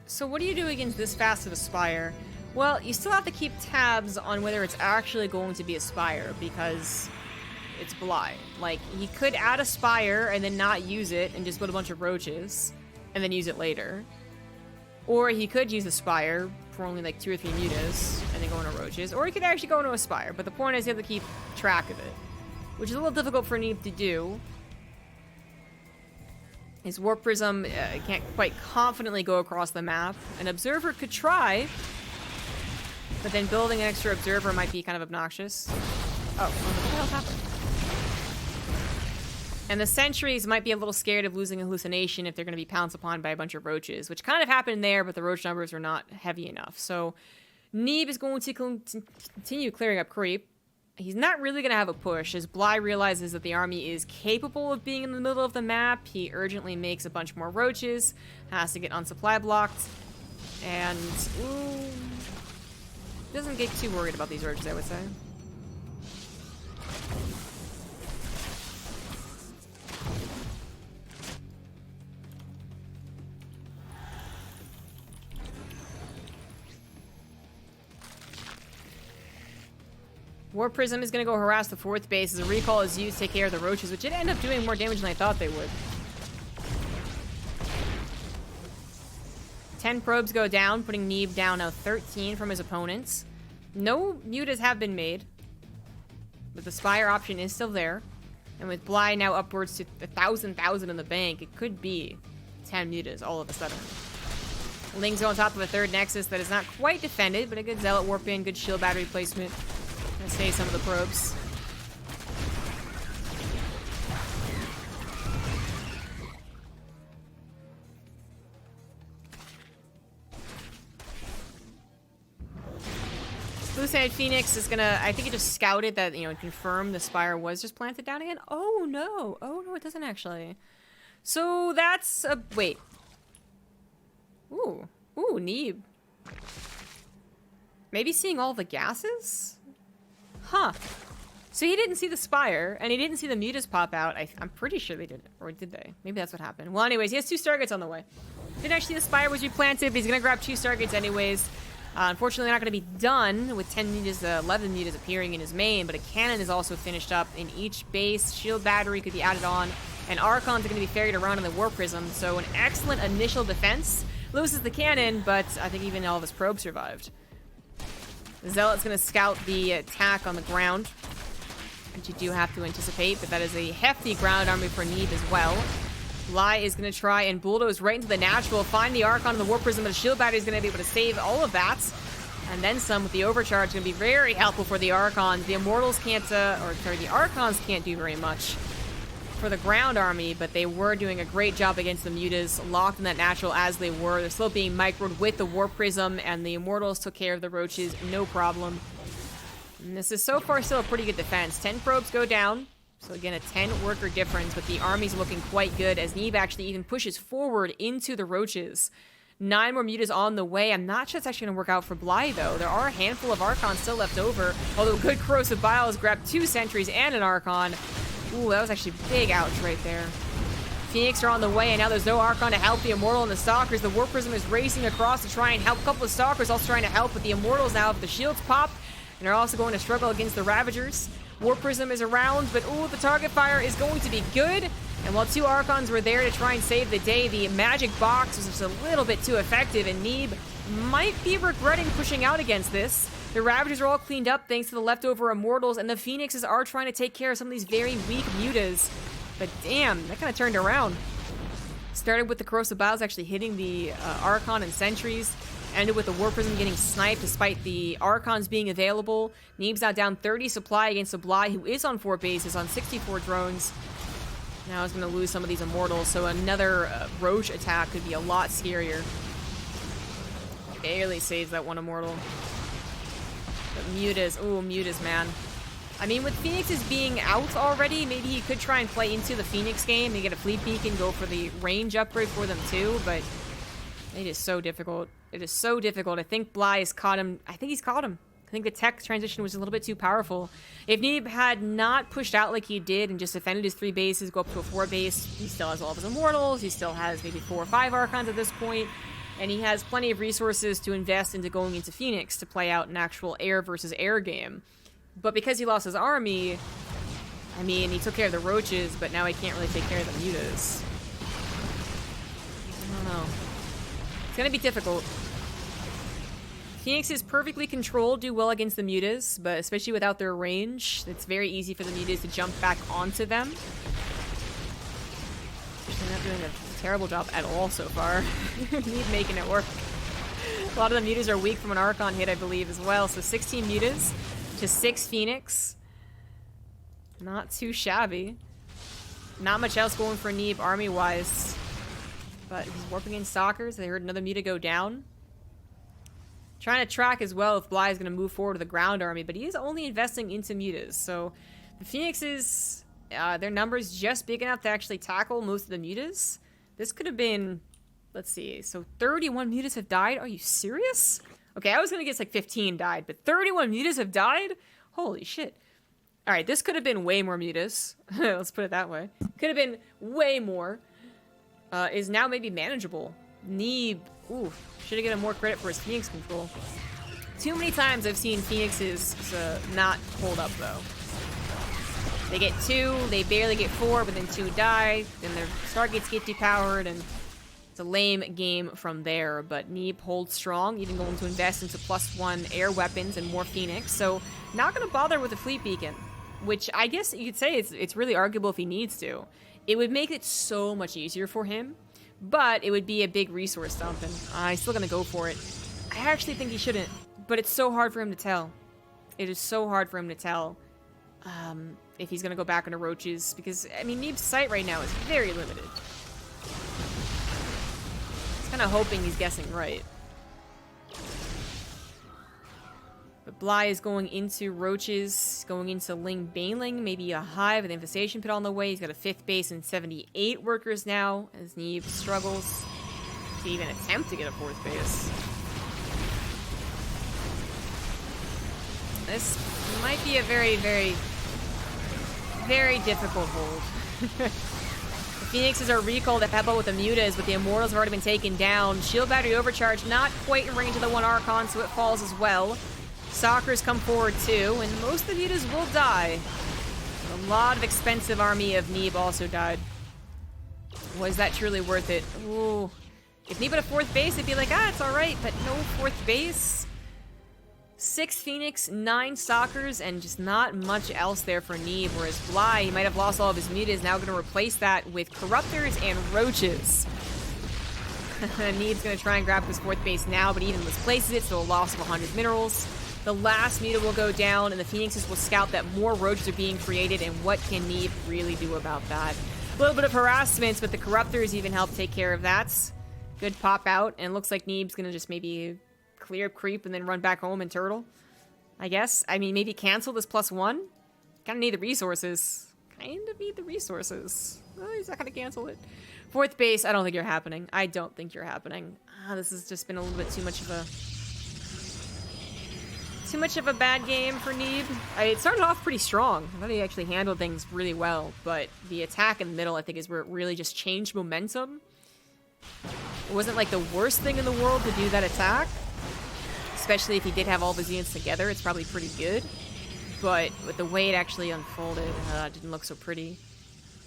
So what do you do against this fast of a Spire? Well, you still have to keep tabs on whether it's actually going to be a Spire, because it's Blai. Like, he could add a Spire and then not use it and just put a bunch of roaches and then use it later. Or he could use a Spire for only like 2 or 3 mutas and then go into roaches. Or he could actually go into a Spire, but the point is you have to keep track of it, which is a little difficult for Neeb to do. His Warp Prism can't quite confidently go across the map. An Observer could try, but then building an extra Observer might be kind of obnoxious. Oh, what the hell happened? And the Sentries might be a little scared of losing a hallucination if they're going to be pounced upon by a bunch of roaches, which kind of happened there, but the roach numbers are not heavy enough. So Neeb is going to continue clearing up creep. He's not really going to have a push. As Blai realizes that the army is capable of being in the middle of the map, he urgently makes a bunch more roaches, has to get unsupply blocked, and doesn't get too worried about these roaches, I would say. Warp Prism is going to go harass the 4th base as a recall is used to take care of the roaches, which did end up doing more damage than I thought they would. 10 probes go down, putting Neeb down now 13 from his opponents. No mutas have been made, but the Spire option is still there. And with Blai now upwards to 1,000 in the bank, it could be 10 mutas all of a sudden. Ling's on top of a 3rd Nexus that is not quite defended, but a good Zealot Warp in, good shield battery placement. Gonna save some of the probes. So Blue-sided Phoenix is gonna, I think he just scouted that, you know, confirmed the Spire was just planted down again. Oh no, it doesn't actually. So that's a, wait. Ooh, Neeb. Maybe seeing all the gases? Huh. So he didn't see the Spire, and he didn't see the Mutas pop out. I'm pretty sure they did, or did they? Maybe that's what happened. Well, anyways, he has 2 Stargates on the way. Didn't actually see the Spire was replanted, but he's gonna grab 2 Stargates anyways. Unfortunately, they're not going to be done with 10 mutas, 11 mutas appearing in his main, but a cannon is also finished up in each base. Shield battery could be added on, and Archons are going to be ferried around in the War Prism, so an excellent initial defense. Loses the cannon, but I think even all of his probes survived. The Zealot's going to scout the attack on the ground, which you do have to anticipate, but that is a hefty ground army for Neeb as well. Bly is going to try and bulldoze right into the natural, find the Archon in the War Prism, but a shield battery is going to be able to save all of that. And then some with the overcharge, going to be very helpful for the Archons. The Immortals can't, the Archons can't do very much for the ground army, but they were doing a great job against the Mutas, locked in that natural as they were. They're still being microed with the War Prism, and the Immortals took care of the Roaches, no problem. And this is so far still a pretty good defense. 10 probes go down. So again, a 10 worker difference, but the army's looking quite good as Neeb actually even pushes forward into the Roaches. 9 more mutas on the way. I'm not sure it's actually going to work out for Bly, though. There are a handful of Archons still left over, although good Corrosive Bile has grabbed 2 sentries and an Archon. Ooh, that was actually big ouch right there. Phoenix are on the way, and now there's no Archon to help the Immortal and the Stalkers. The War Prism is racing across to try and help. A couple of Stalkers also trying to help, but the Immortals now have the shields pop, and are also going to struggle against the Ravagers. War Prism is around, but ooh, the target fire is going to be good. And while 2 Archons were there to try and save the day, the Magic Box was just a little bit too effective, and Neeb might be regretting pushing out against this. The Ravagers are all cleaned up thanks to the leftover Immortals, and the Phoenixes are trying to take care of some of these very weak mutas. But damn, that kind of turned around. Started with the Corrosive Biles actually hitting the Archon and sentries. Ended with the War Prism getting sniped despite the Archons being available. Neeb's now down 30 supply against the Bly, who is on 4 bases on 64 drones. Now he's going to lose some of these Immortals, so another Roach attack could be a lot scarier. Barely saves that one Immortal. But Mutas, ooh, Mutas, man. I mean, with Phoenixes being out already, maybe he could try and play into the Phoenix game and get a Fleet Beacon, go for the range upgrade for them too, but it is so difficult. It is so difficult. I think Bly has caught him. I think he's caught him. I think the tech transition was a little bit too powerful. If Neeb had not pushed out like he did and just defended his 3 bases, go up to a 4 base, he still has all of his Immortals. He still has maybe 4 or 5 Archons at this point. And he has plenty of resources to invest into going into Phoenix to play out an actual air versus air game. But because he lost his army, I mean, he took care of the Roaches, but now he can't really take care of the Mutas. I don't know. It's gonna be difficult. Phoenix is perfectly controlled, do well against the Mutas, but especially without their range, it's very easy for the Mutas to jump back onto them. They're not doing a terrible job at all so far. Neeb making it work. A lot of the Mutas are weak from an Archon hit, I believe, as well. So 16 Mutas to 6 Phoenix. Not too shabby. Not much else going for Neeb army-wise. But he's warping in Stalkers. They heard another Muta go down. Trying to track as well if Bly is going to move forward to the ground army, but he is only investing into Mutas. So the Phoenixes, their numbers just big enough to actually tackle most of the Mutas. This could have been, let's see, so 31 Mutas have died? Are you serious? Okay, I was going to guess like 15 died, but 31 Mutas have died? Holy shit. All right, this could have been way more Mutas. Let's put it that way. Could have been way more. Is now maybe manageable. Neeb, ooh, should have given more credit for his Phoenix control. Too many times I've seen Phoenixes not hold up, though. They get 2, they barely get 4, but then 2 die, then their Stargates get depowered, and it's a lame game from there. But Neeb holds strong, even going to invest into +1 air weapons and more Phoenix, so not going to bother with the Fleet Beacon, which I guess you could say it's really arguable if he needs to. It would make it so much easier for him, but it would be a big resource dump, and he's still going to go for it. I actually think he shouldn't, but it's so hard for him to tell. It is so hard for him to tell if he's going to go back into Roaches, because, I mean, Neeb's sight right now is very limited. He's kind of hoping he's guessing right. But Bly is going into Roaches, going into Ling Baneling, maybe a Hive with Infestation Pit on the way. He's got a 5th base and 78 workers now, as Neeb struggles to even attempt to get a 4th base. This might be a very, very, very difficult hold. The Phoenixes are recalled at Pebble with the Mutas, but the Immortals have already been taken down. Shield Battery Overcharge, not quite in range of the 1 Archon, so it falls as well. Stalkers come forward too, and most of the Mutas will die. A lot of expensive army of Neeb also died. Was that truly worth it? Ooh. If Neeb had a 4th base, it'd be like, ah, it's alright, but no 4th base. 6 Phoenix, 9 Stalkers, and just not much else there for Neeb, whereas Bly, he might have lost all of his Mutas, now going to replace that with Corruptors and Roaches. Neeb's going to try and grab this 4th base now, but even misplaces it, so a loss of 100 minerals. The last Muta will go down, and the Phoenixes will scout that more Roaches are being created, and what can Neeb really do about that? A little bit of harassment, but the Corruptors even help take care of that. Good pop out, and looks like Neeb's going to just maybe clear up creep and then run back home and turtle, I guess. I mean, maybe cancel this +1. Kind of need the resources. Kind of need the resources. Oh, he's not going to cancel it. 4th base, I don't think you're happening. I don't think you're happening. This has just been a little bit too much of a bad game for Neeb. It started off pretty strong. I thought he actually handled things really well, but the attack in the middle, I think, is where it really just changed momentum. It wasn't like the worst thing in the world to do that attack, especially if he did have all of his units together. It's probably pretty good, but with the way it actually unfolded, it didn't look so pretty.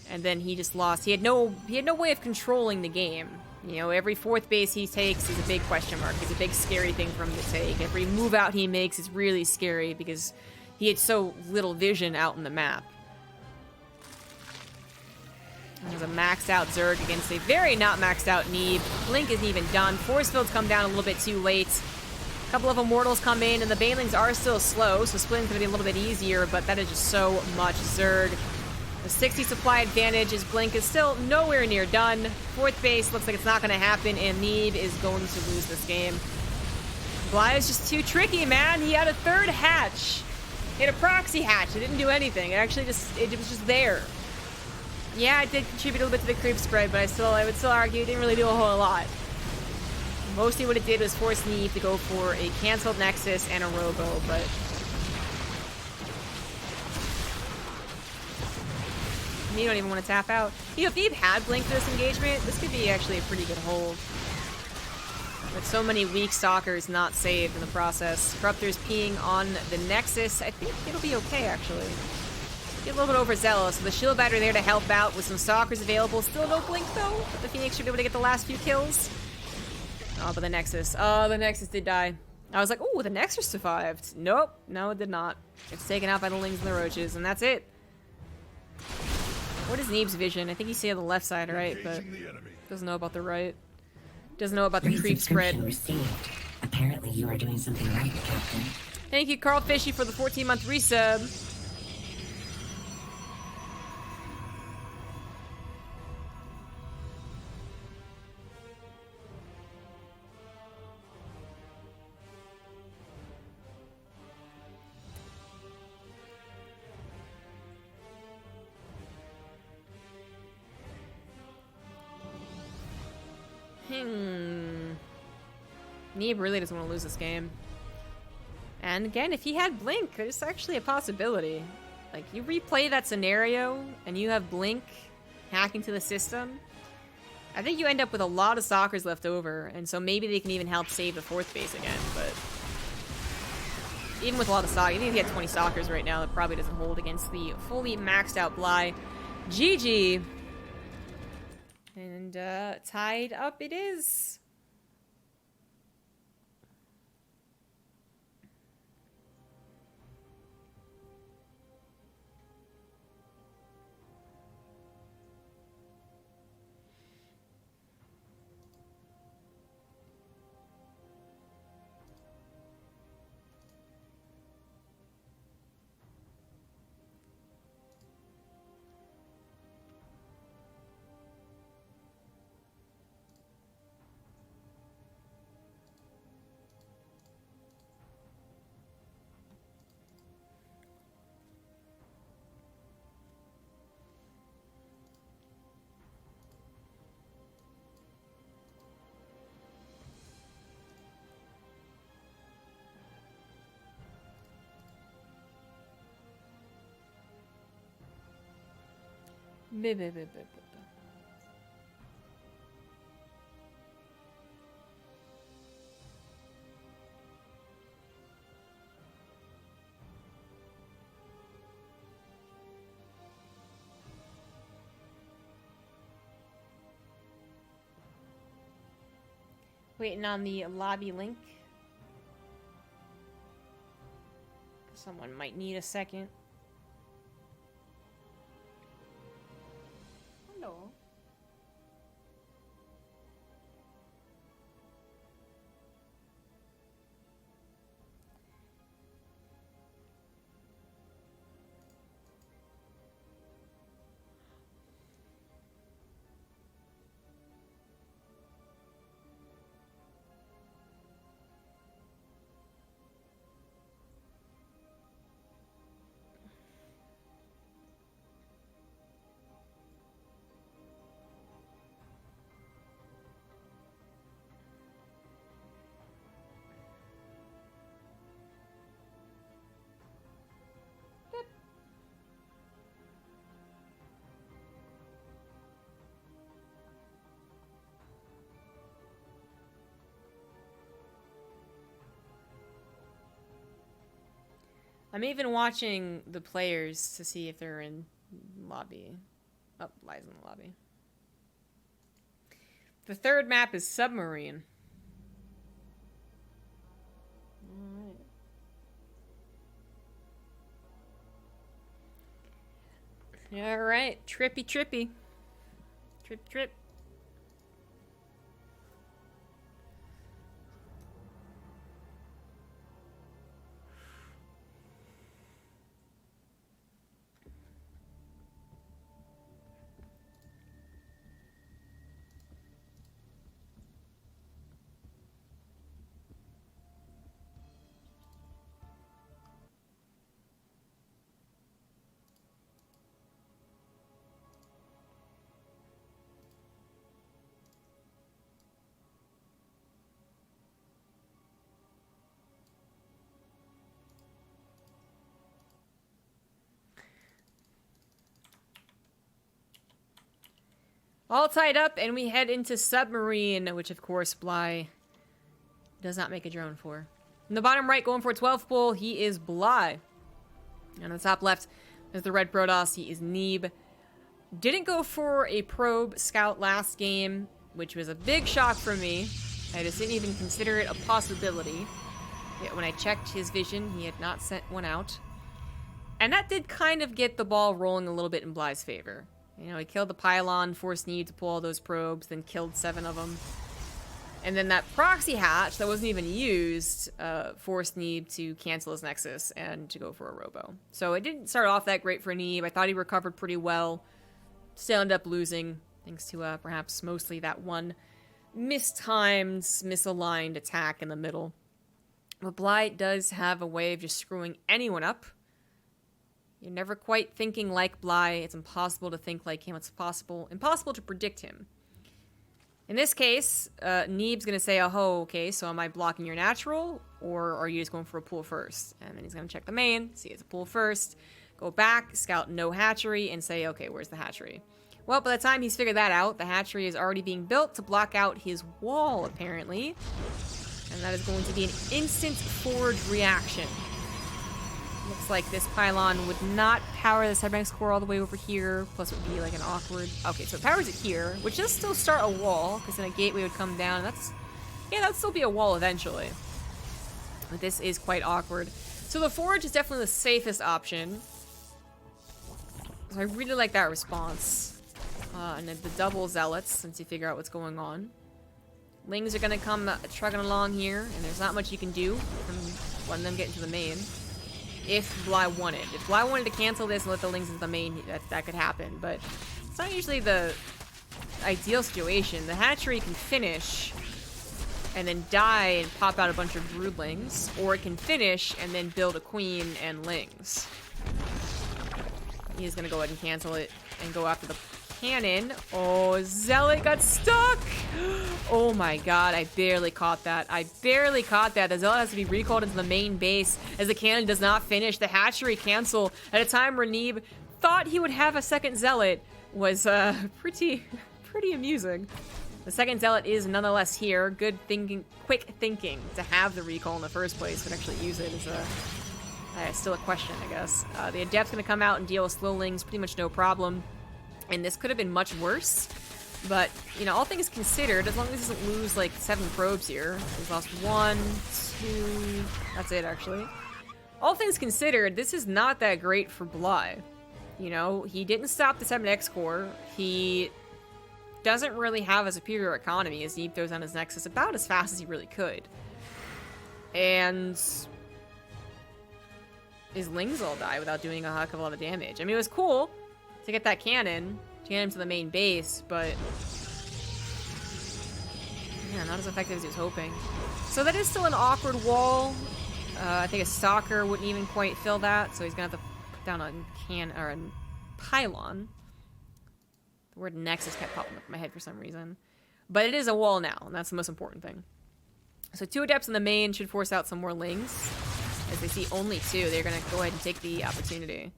And then he just lost. He had no way of controlling the game. You know, every 4th base he takes is a big question mark. It's a big scary thing for him to take. Every move out he makes is really scary because he had so little vision out in the map. There's a maxed out Zerg against a very not maxed out Neeb. Blink isn't even done. Force fields come down a little bit too late. A couple of Immortals come in, and the Banelings are still slow, so splitting's gonna be a little bit easier, but that is just so much Zerg. The 60 supply advantage is Blink is still nowhere near done. 4th base looks like it's not going to happen, and Neeb is going to lose this game. Bly is just too tricky, man. He had a 3rd hatch. He had a proxy hatch. It didn't do anything. It was just there. Yeah, it did contribute a little bit to the creep spread, but I would still argue it didn't really do a whole lot. Mostly what it did was force Neeb to go for a canceled Nexus and a Robo, but you don't even want to tap out. You know, if Neeb had Blink for this engagement, this could be actually a pretty good hold. With so many weak Stalkers not saved in the process. Corruptors peeing on the Nexus. I think it'll be okay, actually. Get a little bit overzealous. So the shield battery there to help out with some Stalkers available. Still no Blink, though. The Phoenix should be able to get the last few kills. Oh, but the Nexus. Oh, the Nexus did die. I was like, oh, the Nexus survived. Nope. No, it did not. It's taken out by the Lings and the Roaches, and that's it. What is Neeb's vision? I think he's on the left side, right? But doesn't know about the right. Doesn't know about the creep spread. Received. Apparently you are doing something right, Captain. Thank you, Carl Fishy, for the 14-month resub. Neeb really doesn't want to lose this game. And again, if he had Blink, there's actually a possibility. Like, you replay that scenario, and you have Blink hacking to the system, I think you end up with a lot of Stalkers left over, and so maybe they can even help save the 4th base again, but even with a lot of Stalkers, even if he had 20 Stalkers right now, it probably doesn't hold against the fully maxed out Bly. GG. And tied up it is. Buh, buh, buh, buh, buh, buh. Waiting on the lobby link. Someone might need a second. Hello. I'm even watching the players to see if they're in lobby. Oh, Lies in the lobby. The third map is Submarine. Alright, trippy trippy. Trip trip. All tied up, and we head into Submarine, which of course Bly does not make a drone for. In the bottom right, going for a 12 pull, he is Bly. And on the top left, there's the red Protoss, he is Neeb. Didn't go for a probe scout last game, which was a big shock for me. I just didn't even consider it a possibility. Yet when I checked his vision, he had not sent one out. And that did kind of get the ball rolling a little bit in Bly's favor. You know, he killed the pylon, forced Neeb to pull all those probes, then killed 7 of them. And then that proxy hatch that wasn't even used forced Neeb to cancel his Nexus and to go for a robo. So it didn't start off that great for Neeb. I thought he recovered pretty well. Still ended up losing, thanks to perhaps mostly that one mistimed, misaligned attack in the middle. But Bly does have a way of just screwing anyone up. You're never quite thinking like Bly. It's impossible to think like him. It's impossible to predict him. In this case, Neeb's going to say, oh, okay, so am I blocking your natural, or are you just going for a pull first? And then he's going to check the main, see it's a pull first, go back, scout no hatchery, and say, okay, where's the hatchery? Well, by the time he's figured that out, the hatchery is already being built to block out his wall, apparently. And that is going to be an instant forward reaction. Looks like this pylon would not power the Cybernetic core all the way over here, plus it would be like an awkward... Okay, so it powers it here, which does still start a wall, because then a gateway would come down, and that's... Yeah, that'd still be a wall eventually. But this is quite awkward. So the forge is definitely the safest option. So I really like that response. And then the double zealots, since you figure out what's going on. Lings are gonna come trucking along here, and there's not much you can do from letting them get into the main. If Bly wanted. If Bly wanted to cancel this and let the Lings into the main, that could happen, but it's not usually the ideal situation. The hatchery can finish and then die and pop out a bunch of broodlings, or it can finish and then build a queen and Lings. He's gonna go ahead and cancel it and go after the cannon. Oh, Zealot got stuck! Oh my god, I barely caught that. I barely caught that. The Zealot has to be recalled into the main base as the cannon does not finish. The hatchery cancel at a time where Neeb thought he would have a second Zealot, was pretty amusing. The second zealot is nonetheless here. Good thinking, quick thinking to have the recall in the first place, but actually use it is still a question, I guess. The adept's gonna come out and deal with slowlings, pretty much no problem. And this could have been much worse, but you know, all things considered, as long as he doesn't lose like 7 probes here, he's lost 1, 2. That's it, actually. All things considered, this is not that great for Bly. You know, he didn't stop the 7X core. He doesn't really have a superior economy as Neeb throws on his Nexus about as fast as he really could. And his Lings all die without doing a heck of a lot of damage. I mean, it was cool to get that cannon, to get him to the main base, but yeah, not as effective as he was hoping. So that is still an awkward wall. I think a Stalker wouldn't even quite fill that, so he's gonna have to put down a a pylon. The word Nexus kept popping up in my head for some reason. But it is a wall now, and that's the most important thing. So 2 adepts in the main should force out some more Lings. As they see only 2, they're gonna go ahead and take the opportunity.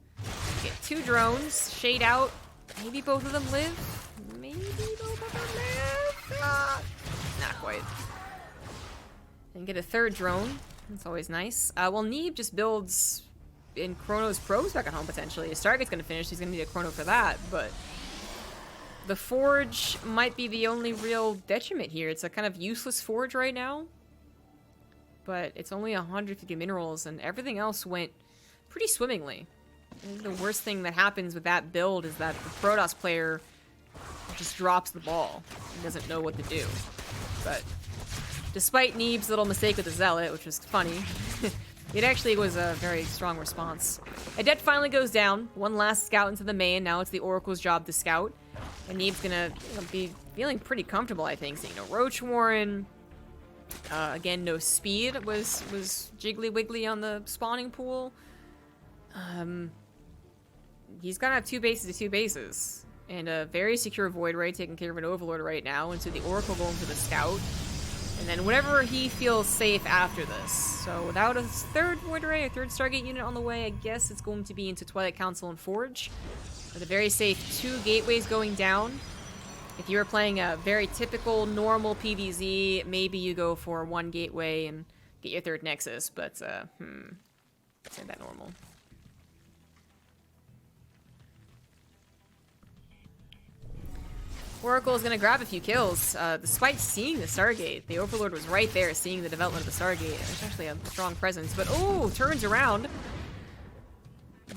Get 2 drones, shade out. Maybe both of them live? Maybe both of them live? Not quite. And get a 3rd drone. That's always nice. Well, Neeb just builds in Chrono's probes back at home, potentially. His Stargate's gonna finish, he's gonna need a Chrono for that, but the Forge might be the only real detriment here. It's a kind of useless Forge right now, but it's only 150 minerals, and everything else went pretty swimmingly. I think the worst thing that happens with that build is that the Protoss player just drops the ball and doesn't know what to do. But despite Neeb's little mistake with the Zealot, which was funny, it actually was a very strong response. Adept finally goes down. One last scout into the main. Now it's the Oracle's job to scout. And Neeb's gonna be feeling pretty comfortable, I think. Seeing no Roach Warren. Again, no speed was jiggly wiggly on the spawning pool. He's gonna have 2 bases to 2 bases. And a very secure Void Ray taking care of an Overlord right now. And so the Oracle going for the scout. And then whatever he feels safe after this. So without a 3rd Void Ray, a 3rd Stargate unit on the way, I guess it's going to be into Twilight Council and Forge. With a very safe 2 gateways going down. If you were playing a very typical, normal PvZ, maybe you go for 1 gateway and get your 3rd Nexus, but, isn't that normal? Oracle is going to grab a few kills, despite seeing the Stargate. The Overlord was right there, seeing the development of the Stargate. It's actually a strong presence, but oh, turns around.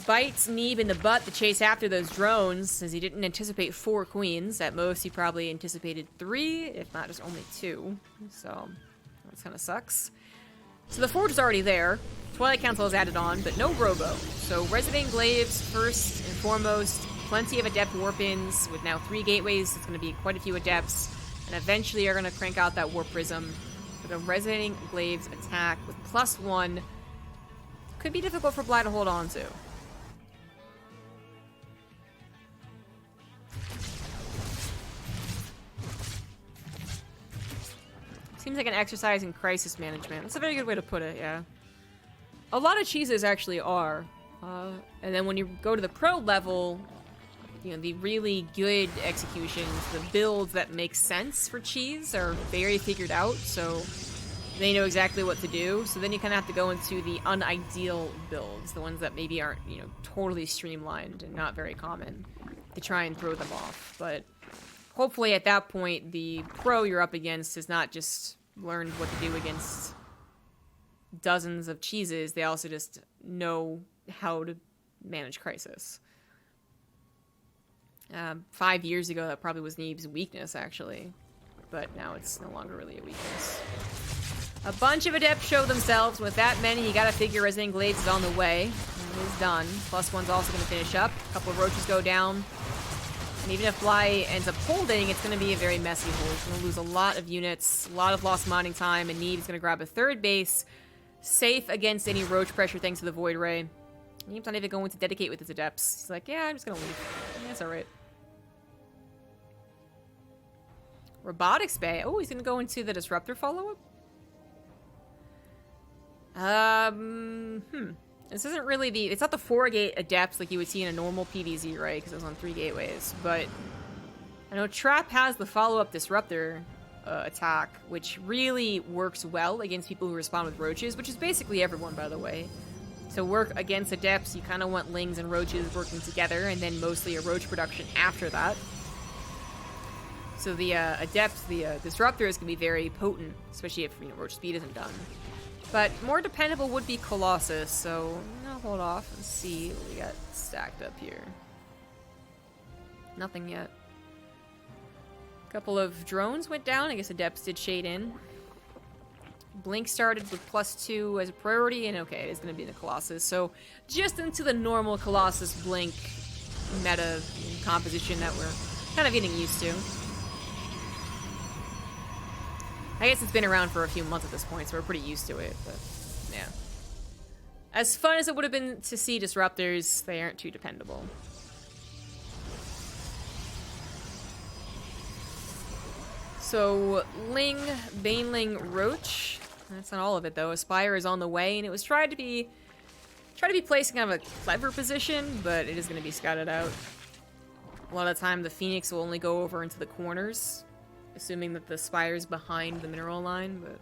Bites Neeb in the butt to chase after those drones, as he didn't anticipate 4 queens. At most, he probably anticipated 3, if not just only 2. So, that kind of sucks. So the Forge is already there. Twilight Council is added on, but no Robo. So Resident Glaives first and foremost. Plenty of Adept Warp-ins with now 3 gateways. It's going to be quite a few Adepts. And eventually are going to crank out that Warp Prism with a Resonating Glaives attack with +1. Could be difficult for Bly to hold on to. Seems like an exercise in crisis management. That's a very good way to put it, yeah. A lot of cheeses actually are. And then when you go to the pro level, you know, the really good executions, the builds that make sense for cheese are very figured out, so they know exactly what to do. So then you kind of have to go into the unideal builds, the ones that maybe aren't, you know, totally streamlined and not very common, to try and throw them off. But hopefully at that point, the pro you're up against has not just learned what to do against dozens of cheeses, they also just know how to manage crisis. 5 years ago, that probably was Neeb's weakness, actually. But now it's no longer really a weakness. A bunch of Adepts show themselves. With that many, you gotta figure Resident Glades is on the way. It is done. +1's also gonna finish up. A couple of Roaches go down. And even if Bly ends up holding, it's gonna be a very messy hold. He's gonna lose a lot of units, a lot of lost mining time, and Neeb's gonna grab a 3rd base. Safe against any Roach pressure thanks to the Void Ray. Neeb's not even going to dedicate with his Adepts. He's like, yeah, I'm just gonna leave. Yeah, that's alright. Robotics Bay. Oh, he's gonna go into the Disruptor follow-up? This isn't really the... It's not the 4-gate Adepts like you would see in a normal PvZ, right? Because it was on 3 gateways. But I know Trap has the follow-up Disruptor attack, which really works well against people who respond with Roaches, which is basically everyone, by the way. To work against Adepts, you kind of want Lings and Roaches working together, and then mostly a Roach production after that. So the Adepts, the Disruptors can be very potent, especially if, you know, Roach speed isn't done. But more dependable would be Colossus, so I'll hold off and see what we got stacked up here. Nothing yet. A couple of drones went down. I guess Adepts did shade in. Blink started with +2 as a priority, and okay, it is going to be the Colossus. So just into the normal Colossus Blink meta composition that we're kind of getting used to. I guess it's been around for a few months at this point, so we're pretty used to it, but yeah. As fun as it would have been to see Disruptors, they aren't too dependable. So, Ling, Baneling, Roach. That's not all of it, though. Aspire is on the way, and it was tried to be placed in kind of a clever position, but it is going to be scouted out. A lot of the time, the Phoenix will only go over into the corners, assuming that the Spire's behind the mineral line, but...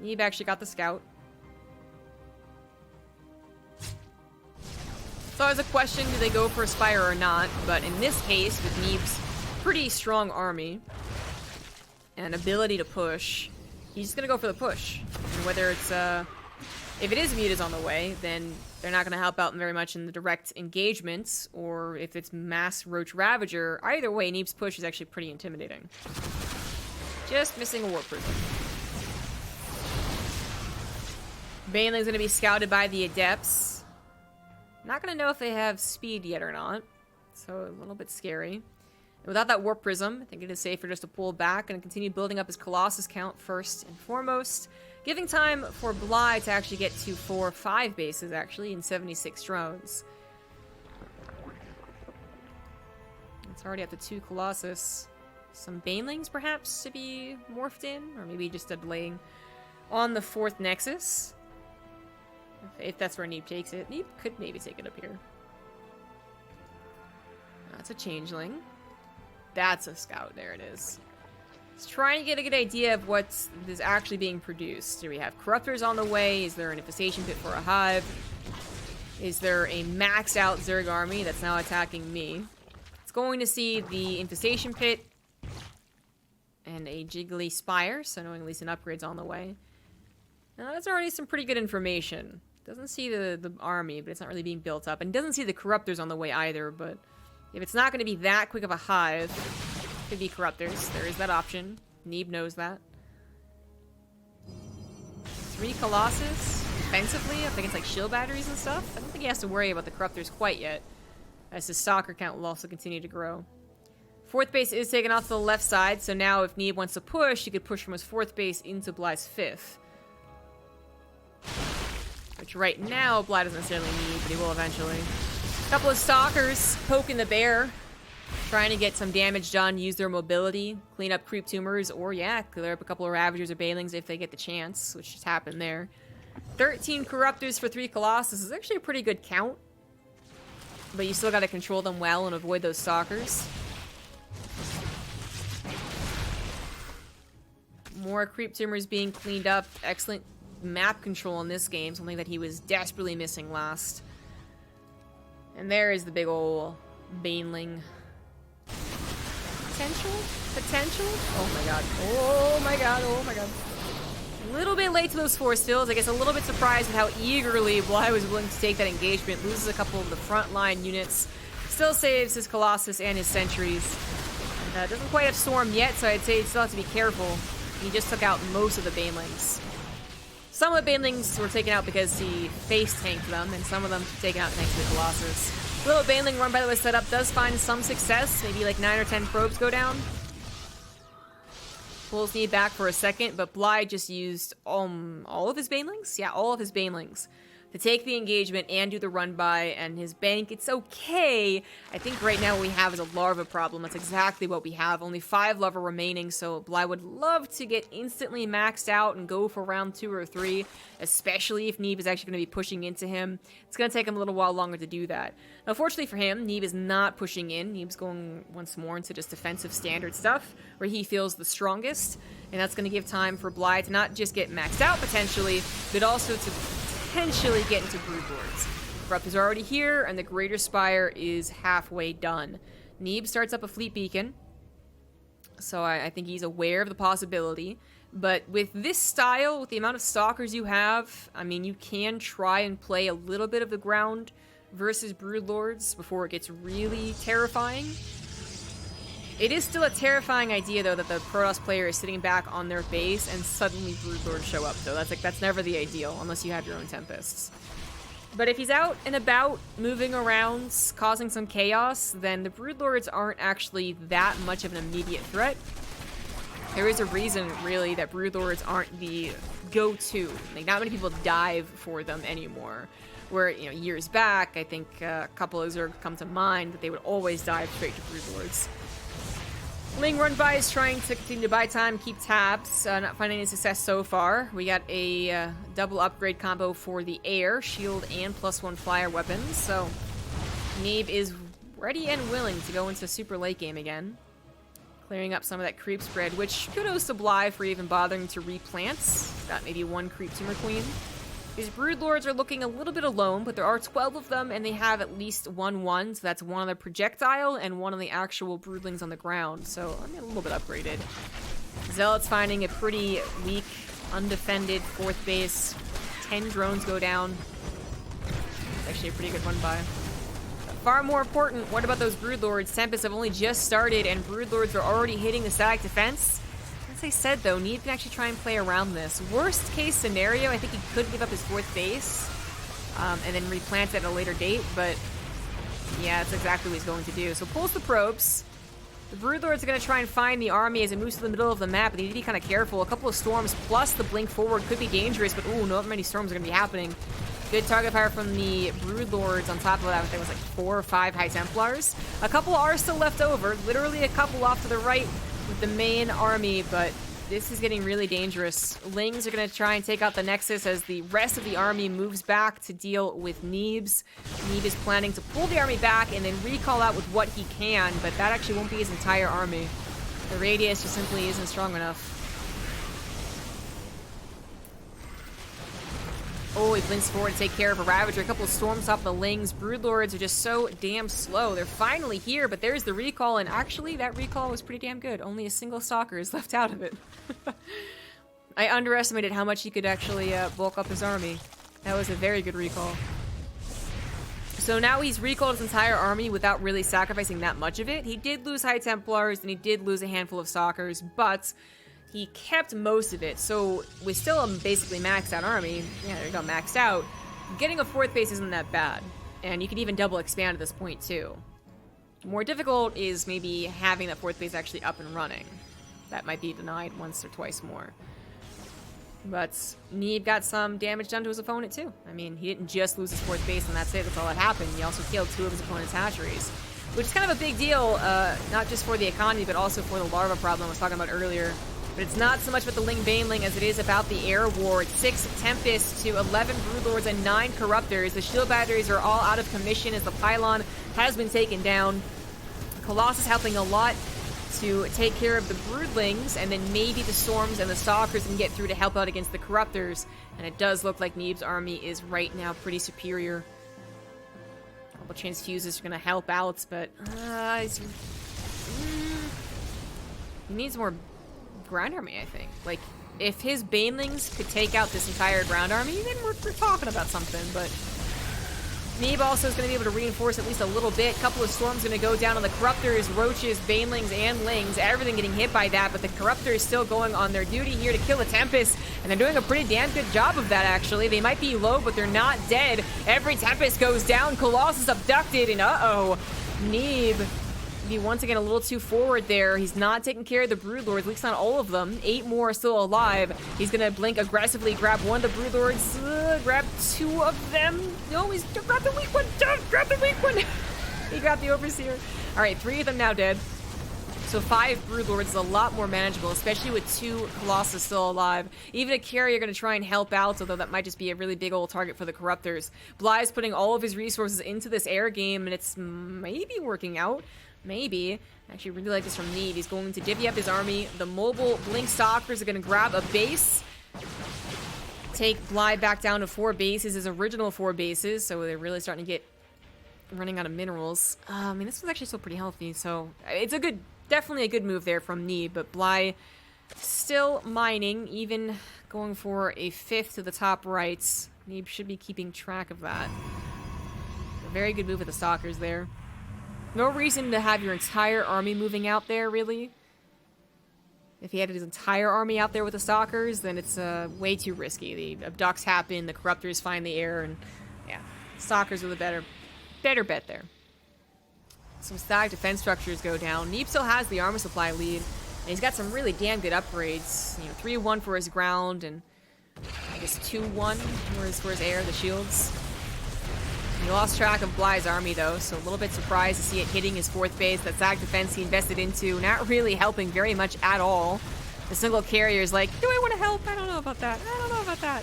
Neeb actually got the scout. So there's a question, do they go for a Spire or not? But in this case, with Neeb's pretty strong army and ability to push, he's just gonna go for the push. And whether it's, if it is Muta's on the way, then they're not gonna help out very much in the direct engagements, or if it's mass Roach Ravager, either way, Neeb's push is actually pretty intimidating. Just missing a Warp Prism. Baneling's gonna be scouted by the Adepts. Not gonna know if they have speed yet or not, so a little bit scary. And without that Warp Prism, I think it is safer just to pull back and continue building up his Colossus count first and foremost, giving time for Bly to actually get to 4 or 5 bases, actually, and 76 drones. It's already up to 2 Colossus. Some Banelings, perhaps, to be morphed in, or maybe just a delaying on the 4th Nexus. If that's where Neeb takes it. Neeb could maybe take it up here. That's a Changeling. That's a Scout. There it is. Let's try and get a good idea of what is actually being produced. Do we have Corruptors on the way? Is there an Infestation Pit for a Hive? Is there a maxed out Zerg army that's now attacking me? It's going to see the Infestation Pit and a Jiggly Spire, so knowing at least an upgrade's on the way. Now that's already some pretty good information. Doesn't see the army, but it's not really being built up. And doesn't see the Corruptors on the way either, but if it's not going to be that quick of a Hive, it could be Corruptors. There is that option. Neeb knows that. 3 Colossus. Defensively, up against like shield batteries and stuff. I don't think he has to worry about the Corruptors quite yet, as his stalker count will also continue to grow. 4th base is taken off to the left side, so now if Neeb wants to push, he could push from his 4th base into Bly's 5th. Which right now, Bly doesn't necessarily need, but he will eventually. A couple of Stalkers poking the bear, trying to get some damage done, use their mobility, clean up creep tumors, or yeah, clear up a couple of Ravagers or Banelings if they get the chance, which just happened there. 13 Corruptors for 3 Colossus is actually a pretty good count, but you still gotta control them well and avoid those Stalkers. More creep tumors being cleaned up. Excellent map control in this game, something that he was desperately missing last. And there is the big ol' Baneling. Potential? Oh my god. Oh my god, oh my god. A little bit late to those force fields. I guess a little bit surprised at how eagerly Bly was willing to take that engagement. Loses a couple of the frontline units. Still saves his Colossus and his Sentries. And, doesn't quite have Storm yet, so I'd say you still have to be careful. He just took out most of the Banelings. Some of the Banelings were taken out because he face tanked them, and some of them taken out thanks to the Colossus. Little Baneling run, by the way, set up does find some success. Maybe like 9 or 10 probes go down. Pulls Neeb back for a second, but Bly just used all of his Banelings? Yeah, all of his Banelings to take the engagement and do the run by, and his bank, it's okay. I think right now what we have is a larva problem. That's exactly what we have. Only 5 larva remaining, so Bly would love to get instantly maxed out and go for round 2 or 3, especially if Neeb is actually going to be pushing into him. It's going to take him a little while longer to do that. Now, fortunately for him, Neeb is not pushing in. Neeb's going once more into just defensive standard stuff, where he feels the strongest, and that's going to give time for Bly to not just get maxed out potentially, but also to potentially get into Broodlords. Rupp is already here, and the Greater Spire is halfway done. Neeb starts up a fleet beacon, so I think he's aware of the possibility. But with this style, with the amount of stalkers you have, I mean, you can try and play a little bit of the ground versus Broodlords before it gets really terrifying. It is still a terrifying idea, though, that the Protoss player is sitting back on their base and suddenly Broodlords show up, though. That's never the ideal, unless you have your own Tempests. But if he's out and about, moving around, causing some chaos, then the Broodlords aren't actually that much of an immediate threat. There is a reason, really, that Broodlords aren't the go-to. Like, not many people dive for them anymore. Where, you know, years back, I think a couple of Zerg come to mind that they would always dive straight to Broodlords. Ling run by is trying to continue to buy time, keep tabs, not finding any success so far. We got a double upgrade combo for the air, shield, and +1 flyer weapons, so Neeb is ready and willing to go into super late game again. Clearing up some of that creep spread, which kudos to Bly for even bothering to replant. Got maybe 1 creep tumor queen. These Broodlords are looking a little bit alone, but there are 12 of them, and they have at least 1/1, so that's 1 on the projectile and 1 on the actual broodlings on the ground, so I'm a little bit upgraded. Zealot's finding a pretty weak, undefended 4th base. 10 drones go down. It's actually a pretty good run by. Far more important, what about those Broodlords? Tempests have only just started, and Broodlords are already hitting the static defense. As I said, though, Neeb can actually try and play around this. Worst case scenario, I think he could give up his 4th base and then replant it at a later date, but yeah, that's exactly what he's going to do. So pulls the probes. The Broodlords are going to try and find the army as it moves to the middle of the map, but they need to be kind of careful. A couple of storms plus the blink forward could be dangerous, but ooh, not many storms are going to be happening. Good target fire from the Broodlords. On top of that, there was like 4 or 5 High Templars. A couple are still left over, literally a couple off to the right with the main army, but this is getting really dangerous. Lings are going to try and take out the Nexus as the rest of the army moves back to deal with Neebs. Neeb is planning to pull the army back and then recall out with what he can, but that actually won't be his entire army. The radius just simply isn't strong enough. Oh, he blinks forward to take care of a Ravager. A couple of storms off the Lings. Broodlords are just so damn slow. They're finally here, but there's the recall, and actually that recall was pretty damn good. Only a single Stalker is left out of it. I underestimated how much he could actually bulk up his army. That was a very good recall. So now he's recalled his entire army without really sacrificing that much of it. He did lose High Templars, and he did lose a handful of Stalkers, but he kept most of it, so with still a basically maxed out army, yeah, there you go, maxed out, getting a 4th base isn't that bad. And you can even double expand at this point, too. More difficult is maybe having that 4th base actually up and running. That might be denied once or twice more. But Neeb got some damage done to his opponent, too. I mean, he didn't just lose his 4th base and that's it, that's all that happened. He also killed 2 of his opponent's hatcheries, which is kind of a big deal, not just for the economy, but also for the larva problem I was talking about earlier. But it's not so much about the Ling Baneling as it is about the air war. It's 6 Tempests to 11 Broodlords and 9 Corruptors. The shield batteries are all out of commission as the pylon has been taken down. Colossus helping a lot to take care of the Broodlings, and then maybe the Storms and the Stalkers can get through to help out against the Corruptors. And it does look like Neeb's army is right now pretty superior. Couple transfuses are going to help out, but he needs more ground army, I think. Like, if his Banelings could take out this entire ground army, then we're talking about something, but Neeb also is going to be able to reinforce at least a little bit. Couple of storms going to go down on the Corruptors, Roaches, Banelings, and Lings. Everything getting hit by that, but the Corruptor is still going on their duty here to kill the Tempest, and they're doing a pretty damn good job of that, actually. They might be low, but they're not dead. Every Tempest goes down. Colossus abducted, and uh-oh. Neeb be once again a little too forward there. He's not taking care of the Broodlords, at least not all of them. 8 more are still alive. He's gonna blink aggressively, grab one of the Broodlords, grab 2 of them. No, he's grab the weak one. Don't grab the weak one. He grabbed the Overseer. All right, 3 of them now dead. So 5 Broodlords is a lot more manageable, especially with 2 Colossus still alive. Even a carrier gonna try and help out, although that might just be a really big old target for the Corruptors. Bly's putting all of his resources into this air game, and it's maybe working out. Maybe. I actually really like this from Neeb. He's going to divvy up his army. The mobile Blink Stalkers are gonna grab a base. Take Bly back down to 4 bases, his original 4 bases, so they're really starting to get running out of minerals. I mean, this was actually still pretty healthy, so it's a good... Definitely a good move there from Neeb, but Bly still mining, even going for a 5th to the top right. Neeb should be keeping track of that. A very good move with the Stalkers there. No reason to have your entire army moving out there, really. If he had his entire army out there with the Stalkers, then it's way too risky. The abducts happen, the Corruptors find the air, and yeah, Stalkers are the better bet there. Some static defense structures go down. Neeb still has the armor supply lead, and he's got some really damn good upgrades. You know, 3-1 for his ground, and I guess 2-1 for his air, the shields. He lost track of Bly's army, though, so a little bit surprised to see it hitting his 4th base. That static defense he invested into, not really helping very much at all. The single carrier is like, do I want to help? I don't know about that. I don't know about that.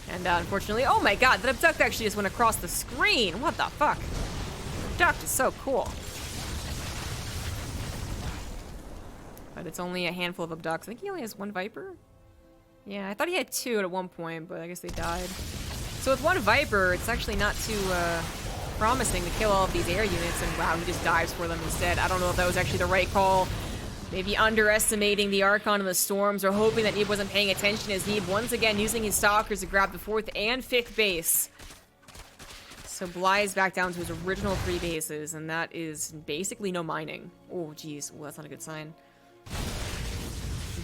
And unfortunately, oh my god, that abduct actually just went across the screen. What the fuck? Abduct is so cool. But it's only a handful of abducts. I think he only has 1 Viper. Yeah, I thought he had 2 at one point, but I guess they died. So with 1 Viper, it's actually not too promising to kill all of these air units, and wow, he just dives for them instead. I don't know if that was actually the right call. Maybe underestimating the Archon and the Storms, or hoping that Neeb wasn't paying attention, as Neeb once again using his Stalkers to grab the 4th and 5th base. So Bly is back down to his original 3 bases, and that is basically no mining. Oh, geez. Well, that's not a good sign.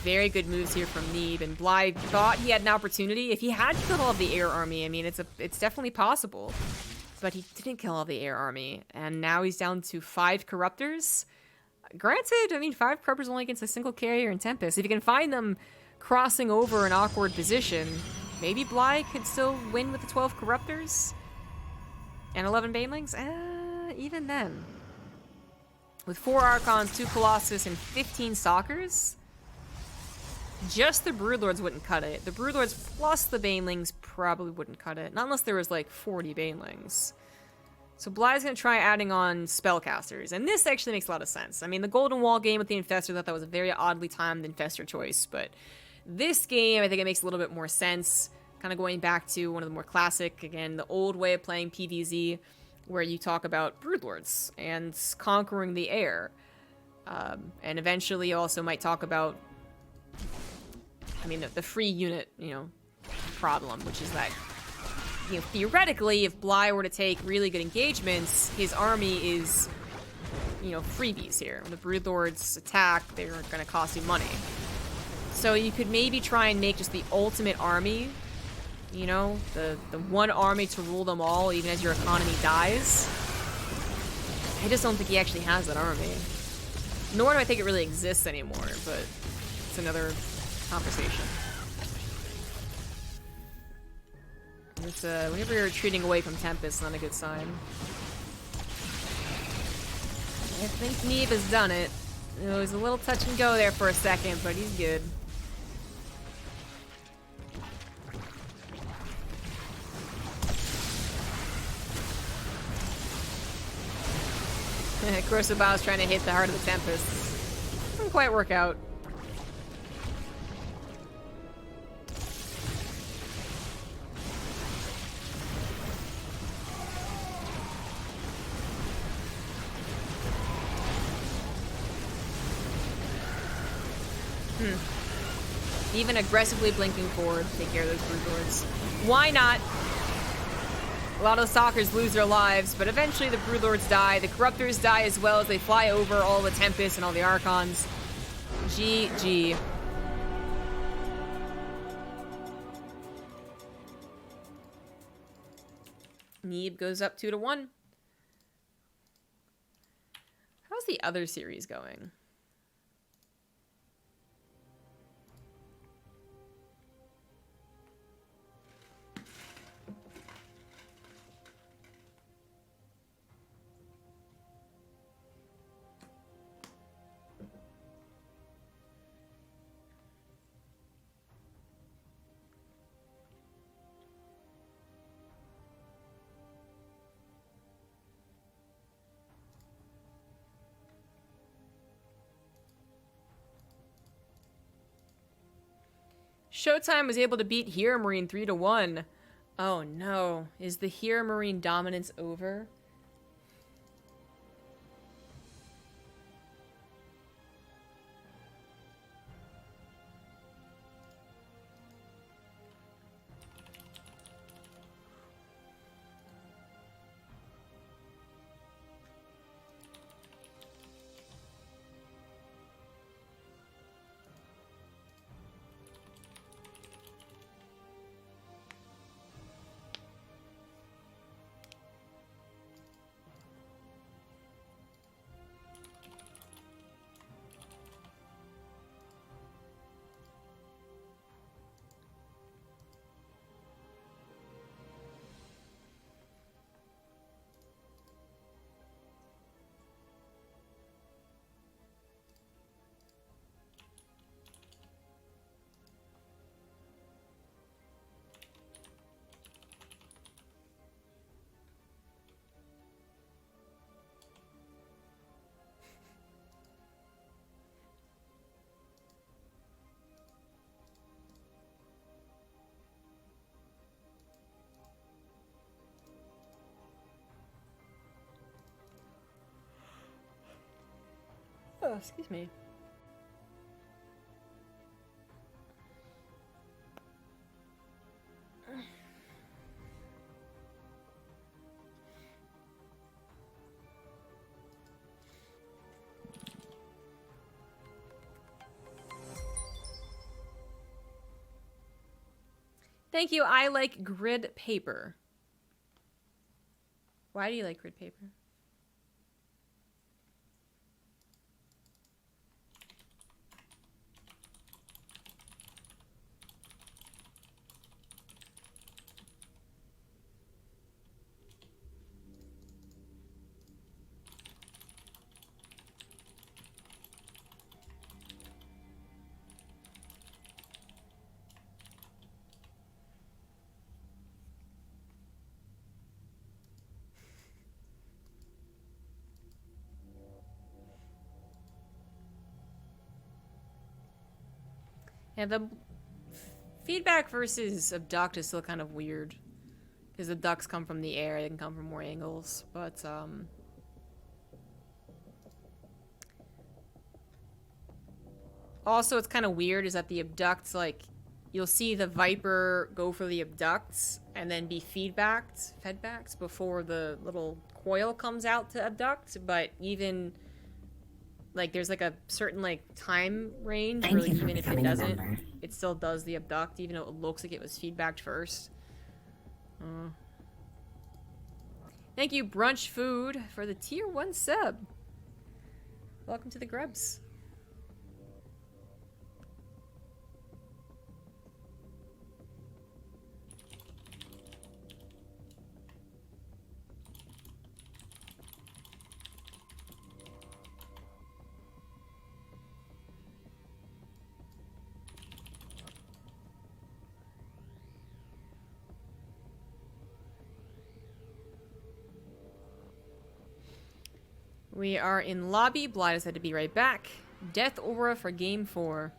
Very good moves here from Neeb, and Bly thought he had an opportunity. If he had killed all of the air army, I mean, it's definitely possible. But he didn't kill all the air army, and now he's down to 5 Corruptors. Granted, I mean, 5 Corruptors only against a single carrier and Tempest. If you can find them crossing over an awkward position, maybe Bly could still win with the 12 Corruptors? And 11 Banelings? Even then. With 4 Archons, 2 Colossus, and 15 Stalkers, just the Broodlords wouldn't cut it. The Broodlords plus the Banelings probably wouldn't cut it. Not unless there was like 40 Banelings. So Bly's gonna try adding on Spellcasters, and this actually makes a lot of sense. I mean, the Golden Wall game with the Infestor, I thought that was a very oddly timed Infestor choice, but this game, I think it makes a little bit more sense. Kind of going back to one of the more classic, again, the old way of playing PvZ, where you talk about Broodlords and conquering the air. And eventually you also might talk about, I mean, the free unit, you know, problem, which is that, you know, theoretically, if Bly were to take really good engagements, his army is, you know, freebies here. When the Broodlords attack, they're going to cost you money. So you could maybe try and make just the ultimate army, you know, the one army to rule them all, even as your economy dies. I just don't think he actually has that army. Nor do I think it really exists anymore, but it's another conversation. It's, whenever you're retreating away from Tempest, not a good sign. I think Neeb has done it. It was a little touch and go there for a second, but he's good. Kurosawa's trying to hit the heart of the Tempest. Didn't quite work out. Even aggressively blinking forward to take care of those Broodlords. Why not? A lot of the Stalkers lose their lives, but eventually the Broodlords die. The Corruptors die as well as they fly over all the Tempests and all the Archons. GG. Neeb goes up 2-1. How's the other series going? Showtime was able to beat Hero Marine 3-1. Oh no. Is the Hero Marine dominance over? Oh, excuse me. Thank you. I like grid paper. Why do you like grid paper? Yeah, the feedback versus abduct is still kind of weird. Because abducts come from the air, they can come from more angles. But, also, it's kind of weird is that the abducts, like, you'll see the Viper go for the abducts and then be fedbacked before the little coil comes out to abduct. But even, like, there's, like, a certain, like, time range where, like, even if it doesn't, it still does the abduct, even though it looks like it was feedbacked first. Thank you, Brunch Food, for the tier 1 sub. Welcome to the Grubs. We are in lobby. Blythe said to be right back. Death Aura for game 4.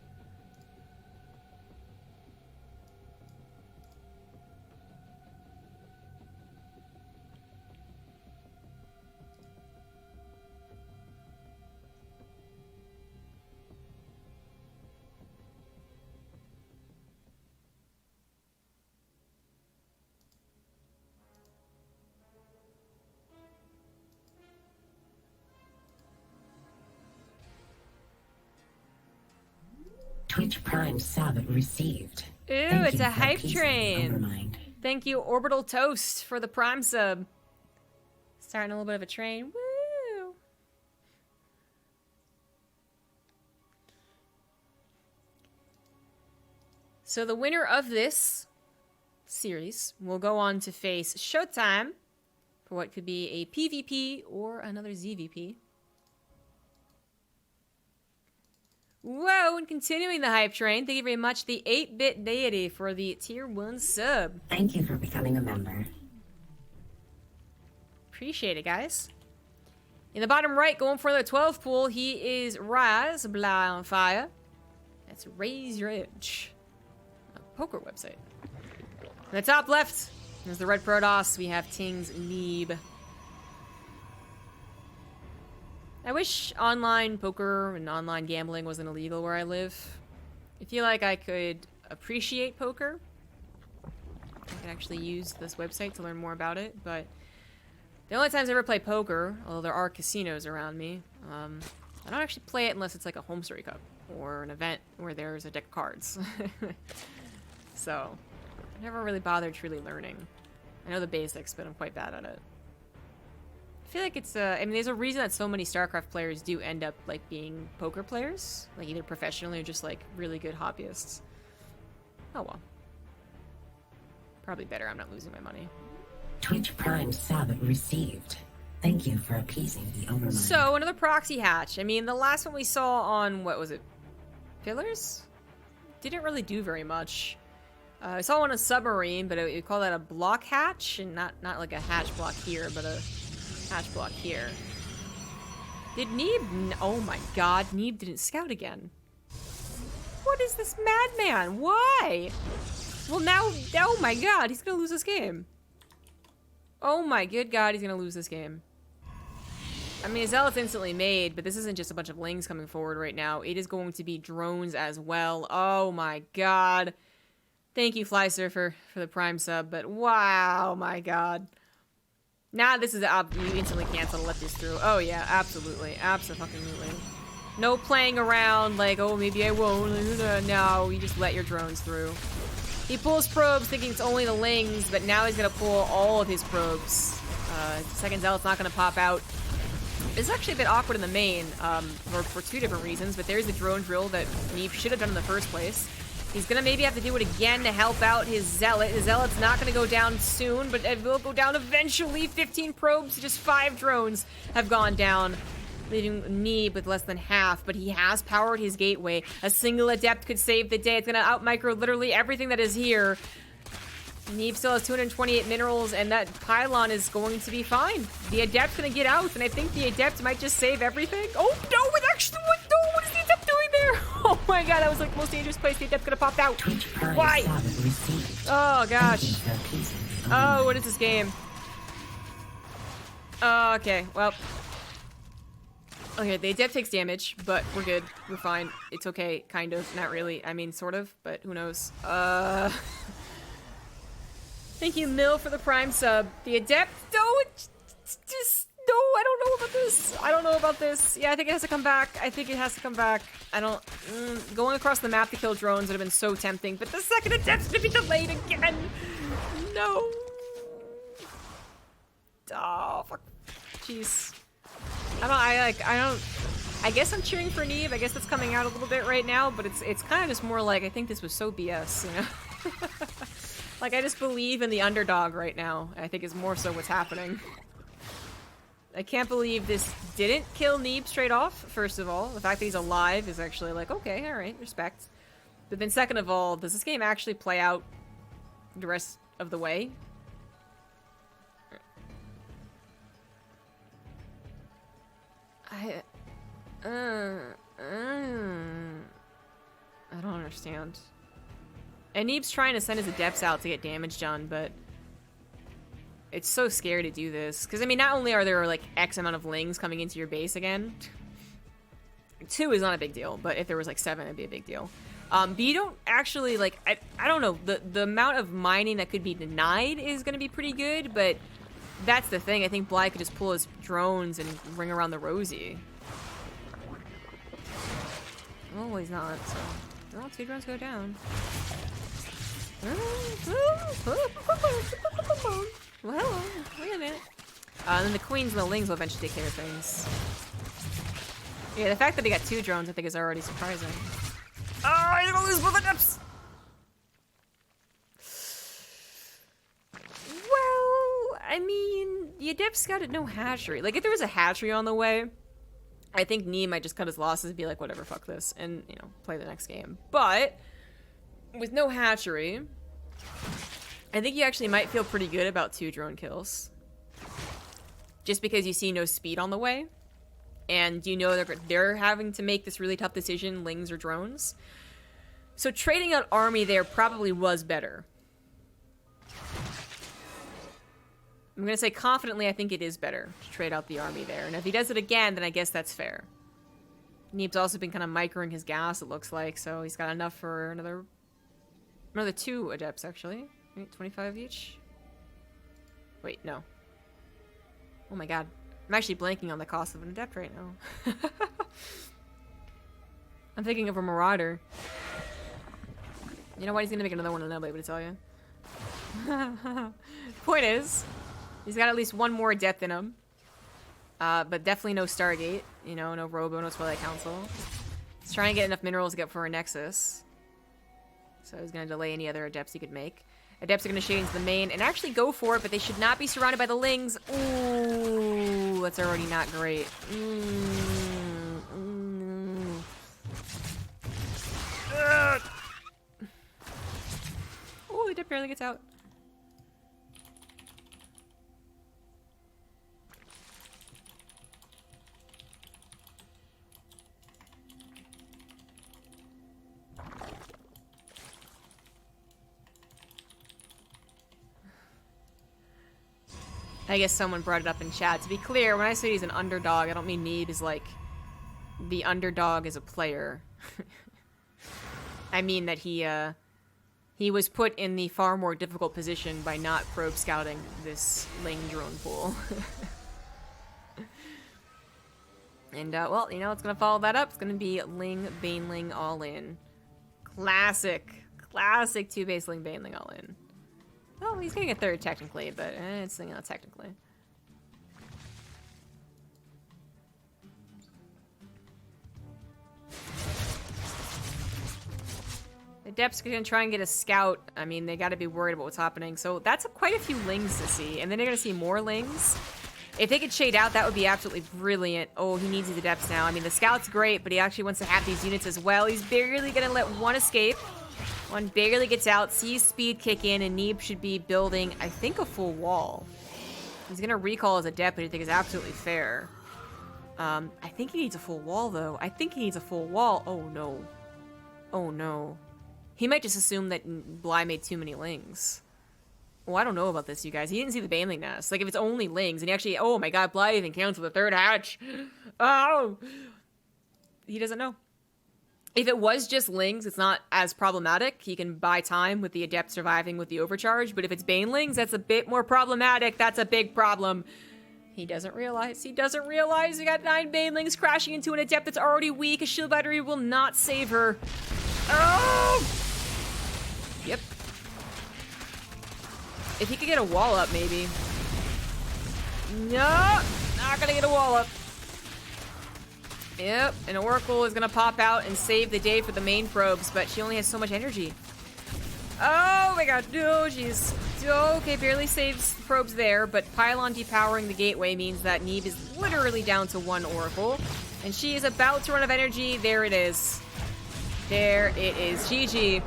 Twitch Prime sub received. Ooh, it's a hype train. Thank you, Orbital Toast, for the Prime sub. Starting a little bit of a train. Woo! So the winner of this series will go on to face Showtime for what could be a PvP or another ZVP. Whoa, and continuing the hype train, thank you very much, the 8-bit deity, for the tier 1 sub. Thank you for becoming a member. Appreciate it, guys. In the bottom right, going for the 12th pool, he is Raz, Blah on Fire. That's Raise Your Edge, a poker website. In the top left, there's the Red Protoss. We have Ting's Neeb. I wish online poker and online gambling wasn't illegal where I live. I feel like I could appreciate poker. I could actually use this website to learn more about it, but the only times I ever play poker, although there are casinos around me, I don't actually play it unless it's like a home story cup or an event where there's a deck of cards. So, I never really bothered truly learning. I know the basics, but I'm quite bad at it. I feel like it's, I mean, there's a reason that so many Starcraft players do end up, like, being poker players. Like, either professionally or just, like, really good hobbyists. Oh, well. Probably better I'm not losing my money. Twitch Prime sub received. Thank you for appeasing the overmind. So, another proxy hatch. I mean, the last one we saw on, what was it? Pillars? Didn't really do very much. I saw one on Submarine, but we call that a block hatch, and not like a hatch block here, but a hatch block here. Did Neeb... Oh my god, Neeb didn't scout again. What is this madman? Why? Well now... Oh my god, he's gonna lose this game. Oh my good god, he's gonna lose this game. I mean, Zealot's instantly made, but this isn't just a bunch of lings coming forward right now. It is going to be drones as well. Oh my god. Thank you, Flysurfer, for the Prime sub, but wow, my god. Nah, this is you instantly cancel to let this through. Oh yeah, absolutely, absolutely. No playing around like, oh maybe I won't. No, you just let your drones through. He pulls probes thinking it's only the lings, but now he's gonna pull all of his probes. Second Zealot's not gonna pop out. It's actually a bit awkward in the main, for two different reasons, but there's the drone drill that Neeb should have done in the first place. He's gonna maybe have to do it again to help out his Zealot. His Zealot's not gonna go down soon, but it will go down eventually. 15 probes, just 5 drones have gone down, leaving Neeb with less than half, but he has powered his gateway. A single adept could save the day. It's gonna out-micro literally everything that is here. Neeb still has 228 minerals, and that pylon is going to be fine. The adept's gonna get out, and I think the adept might just save everything. Oh no, it actually went. No, what is the adept doing there? Oh my god, that was like the most dangerous place. The adept could have popped out. Why? Oh gosh. Oh, what is this game? Oh, okay, well. Okay, the adept takes damage, but we're good. We're fine. It's okay, kind of. Not really. I mean, sort of, but who knows. Thank you, Mill, for the Prime sub. The adept? No, just... No, I don't know about this. I don't know about this. Yeah, I think it has to come back. I think it has to come back. I don't... going across the map to kill drones would have been so tempting, but the second attempt's gonna be delayed again. No. Oh, fuck. Jeez. I guess I'm cheering for Neeb. I guess that's coming out a little bit right now, but it's kind of just more like, I think this was so BS, you know? Like, I just believe in the underdog right now. I think is more so what's happening. I can't believe this didn't kill Neeb straight off, first of all. The fact that he's alive is actually like, okay, alright, respect. But then second of all, does this game actually play out the rest of the way? I don't understand. And Neeb's trying to send his adepts out to get damage done, but it's so scary to do this. Because, I mean, not only are there, like, X amount of lings coming into your base again, 2 is not a big deal, but if there was, like, 7, it'd be a big deal. But you don't actually, like, I don't know, the amount of mining that could be denied is going to be pretty good, but that's the thing. I think Bly could just pull his drones and ring around the rosy. Oh, he's not, so... Well, 2 drones go down. Well, hello. Wait a minute. And then the queens and the lings will eventually take care of things. Yeah, the fact that he got 2 drones I think is already surprising. Oh, he's gonna lose both adepts! Adept scouted no hatchery. Like, if there was a hatchery on the way, I think Neeb might just cut his losses and be like, whatever, fuck this, and, you know, play the next game. But, with no hatchery, I think you actually might feel pretty good about 2 drone kills. Just because you see no speed on the way, and you know they're having to make this really tough decision, lings or drones. So trading out army there probably was better. I'm gonna say confidently I think it is better to trade out the army there. And if he does it again, then I guess that's fair. Neeb's also been kind of microing his gas, it looks like, so he's got enough for another 2 adepts, actually. Right, 25 each? Wait, no. Oh my god. I'm actually blanking on the cost of an adept right now. I'm thinking of a marauder. You know what? He's gonna make another one and I'll be able to tell you. Point is, he's got at least 1 more adept in him. But definitely no Stargate. You know, no Robo, no Twilight Council. He's trying to get enough minerals to get for a Nexus. So he's gonna delay any other adepts he could make. Adepts are gonna shade into the main and actually go for it, but they should not be surrounded by the lings. Ooh, that's already not great. Oh, the adept barely gets out. I guess someone brought it up in chat. To be clear, when I say he's an underdog, I don't mean Neeb is like the underdog as a player. I mean that he was put in the far more difficult position by not probe scouting this ling drone pool. And well, you know, it's gonna follow that up. It's gonna be ling, baneling, all in. Classic 2 base ling, baneling, all in. Well, he's getting a 3rd technically, but it's not technically. The Adepts are gonna try and get a scout. I mean, they gotta be worried about what's happening. So that's quite a few lings to see, and then they're gonna see more lings. If they could shade out, that would be absolutely brilliant. Oh, he needs his Adepts now. I mean, the scout's great, but he actually wants to have these units as well. He's barely gonna let 1 escape. 1 barely gets out, sees speed kick in, and Neeb should be building, I think, a full wall. He's gonna recall his adept, which I think is absolutely fair. I think he needs a full wall, though. I think he needs a full wall. Oh, no. Oh, no. He might just assume that Bly made too many lings. Oh, I don't know about this, you guys. He didn't see the baneling nest. Like, if it's only lings, and he actually... Oh, my god, Bly even counts with a 3rd hatch. Oh! He doesn't know. If it was just lings, it's not as problematic. He can buy time with the adept surviving with the overcharge. But if it's banelings, that's a bit more problematic. That's a big problem. He doesn't realize. He doesn't realize we got 9 banelings crashing into an adept that's already weak. A shield battery will not save her. Oh! Yep. If he could get a wall up, maybe. No! Not gonna get a wall up. Yep, an Oracle is gonna pop out and save the day for the main probes, but she only has so much energy. Oh my god, no, jeez. Okay, barely saves probes there, but Pylon depowering the gateway means that Neeb is literally down to 1 Oracle. And she is about to run out of energy. There it is. There it is. GG.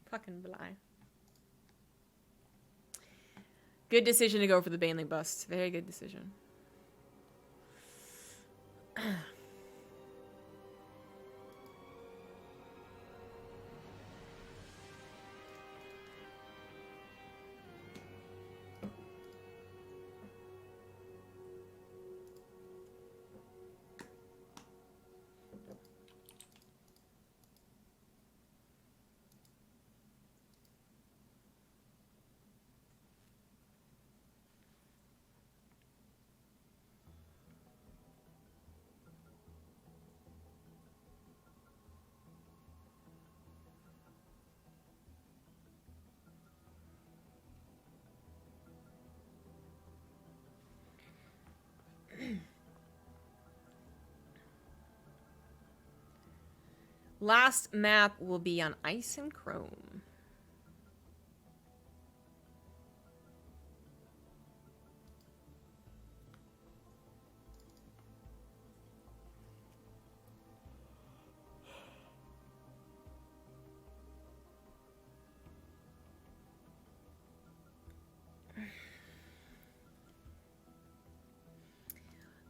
Fucking Bly. Good decision to go for the baneling bust. Very good decision. Last map will be on Ice and Chrome.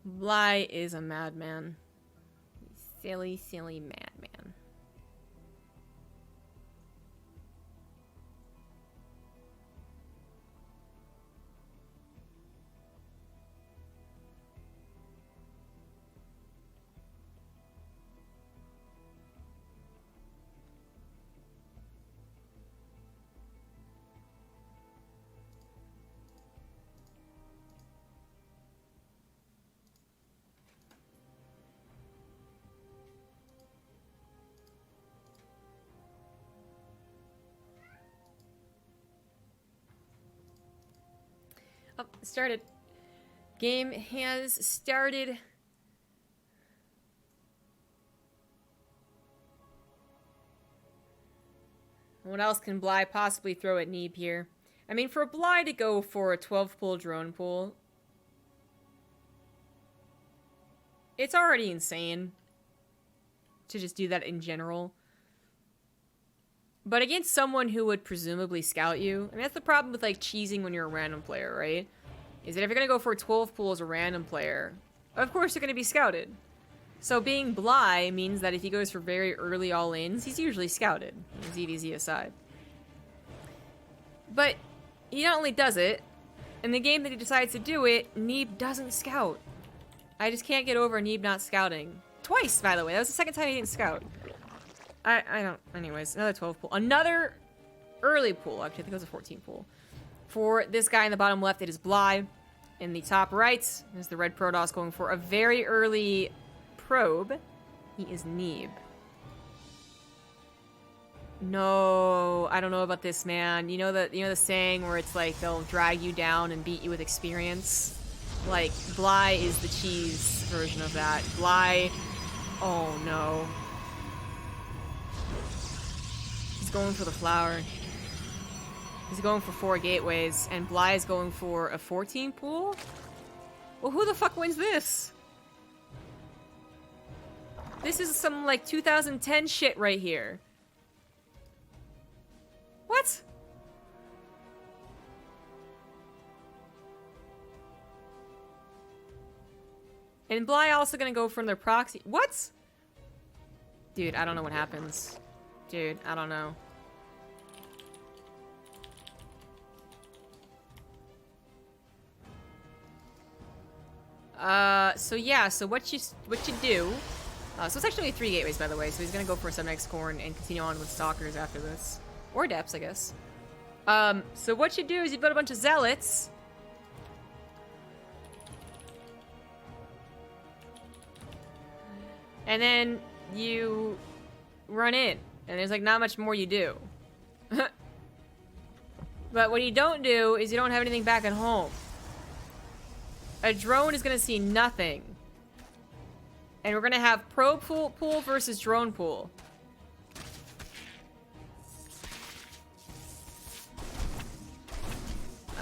Bly is a madman. Silly, silly madman. Oh, started. Game has started. What else can Bly possibly throw at Neeb here? I mean, for Bly to go for a 12-pool drone pool, it's already insane to just do that in general. But against someone who would presumably scout you, I mean, that's the problem with, like, cheesing when you're a random player, right? Is that if you're going to go for a 12 pool as a random player, of course you're going to be scouted. So being Bly means that if he goes for very early all-ins, he's usually scouted, ZVZ aside. But he not only does it, in the game that he decides to do it, Neeb doesn't scout. I just can't get over Neeb not scouting. Twice, by the way. That was the second time he didn't scout. I don't... Anyways, another 12 pool. Another early pool. Actually, I think it was a 14 pool. For this guy in the bottom left, it is Bly. In the top right is the red Protoss going for a very early probe. He is Neeb. No, I don't know about this, man. You know the saying where it's like they'll drag you down and beat you with experience? Like, Bly is the cheese version of that. Bly... Oh, no. He's going for the flower. He's going for 4 gateways, and Bly is going for a 14 pool? Well, who the fuck wins this? This is some, like, 2010 shit right here. What? And Bly also gonna go from their proxy. What? Dude, I don't know what happens. Dude, I don't know. So yeah, so what you do, so it's actually only 3 gateways, by the way, so he's gonna go for some next corn and continue on with stalkers after this. Or depths, I guess. So what you do is you build a bunch of zealots. And then you run in, and there's like not much more you do. But what you don't do is you don't have anything back at home. A drone is going to see nothing. And we're going to have probe pool versus drone pool.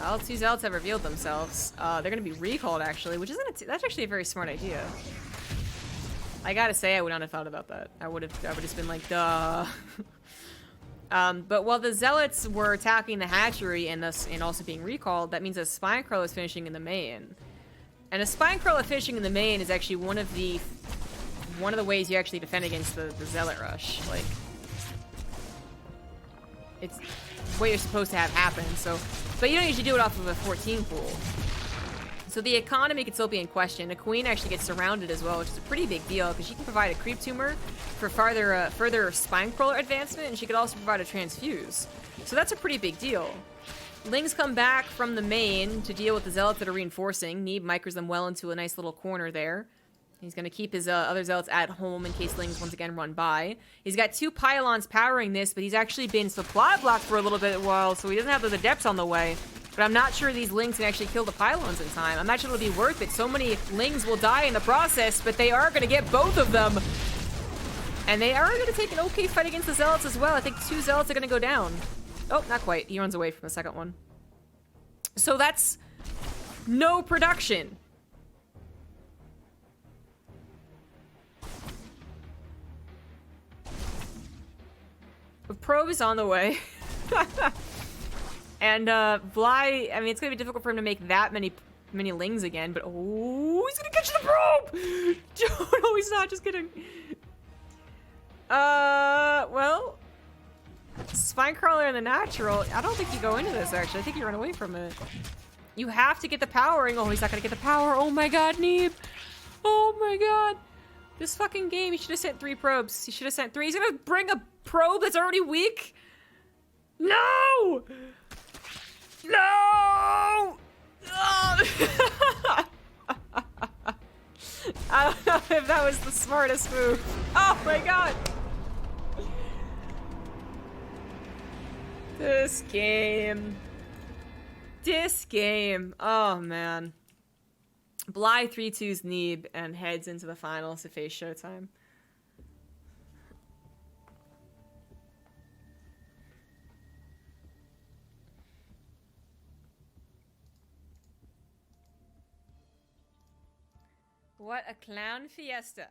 All 2 zealots have revealed themselves. They're going to be recalled, actually, which isn't that's actually a very smart idea. I gotta say, I would not have thought about that. I would have just been like, duh. But while the zealots were attacking the hatchery and also being recalled, that means a spine crawler is finishing in the main. And a spine crawler finishing in the main is actually one of the ways you actually defend against the zealot rush. Like, it's what you're supposed to have happen. So, but you don't usually do it off of a 14 pool. So the economy could still be in question. A queen actually gets surrounded as well, which is a pretty big deal because she can provide a creep tumor for further spine crawler advancement, and she could also provide a transfuse. So that's a pretty big deal. Lings come back from the main to deal with the zealots that are reinforcing. Neeb micros them well into a nice little corner there. He's going to keep his other zealots at home in case Lings once again run by. He's got 2 pylons powering this, but he's actually been supply blocked for a little bit while, so he doesn't have those adepts on the way. But I'm not sure these Lings can actually kill the pylons in time. I'm not sure it'll be worth it. So many Lings will die in the process, but they are going to get both of them. And they are going to take an okay fight against the Zealots as well. I think 2 Zealots are going to go down. Oh, not quite. He runs away from the second one. So that's no production. A probe is on the way. And Bly, I mean, it's gonna be difficult for him to make that many lings again, but oh, he's gonna catch the probe! No, he's not, just kidding. Well, Spinecrawler and the Natural, I don't think you go into this, actually. I think you run away from it. You have to get the powering. Oh, he's not gonna get the power. Oh my god, Neeb. Oh my god. This fucking game, he should have sent 3 probes. He should have sent 3. He's gonna bring a probe that's already weak? No! No! Oh. I don't know if that was the smartest move. Oh my god! This game. This game. Oh man. Bly 3-2's Neeb and heads into the finals to face Showtime. What a clown fiesta.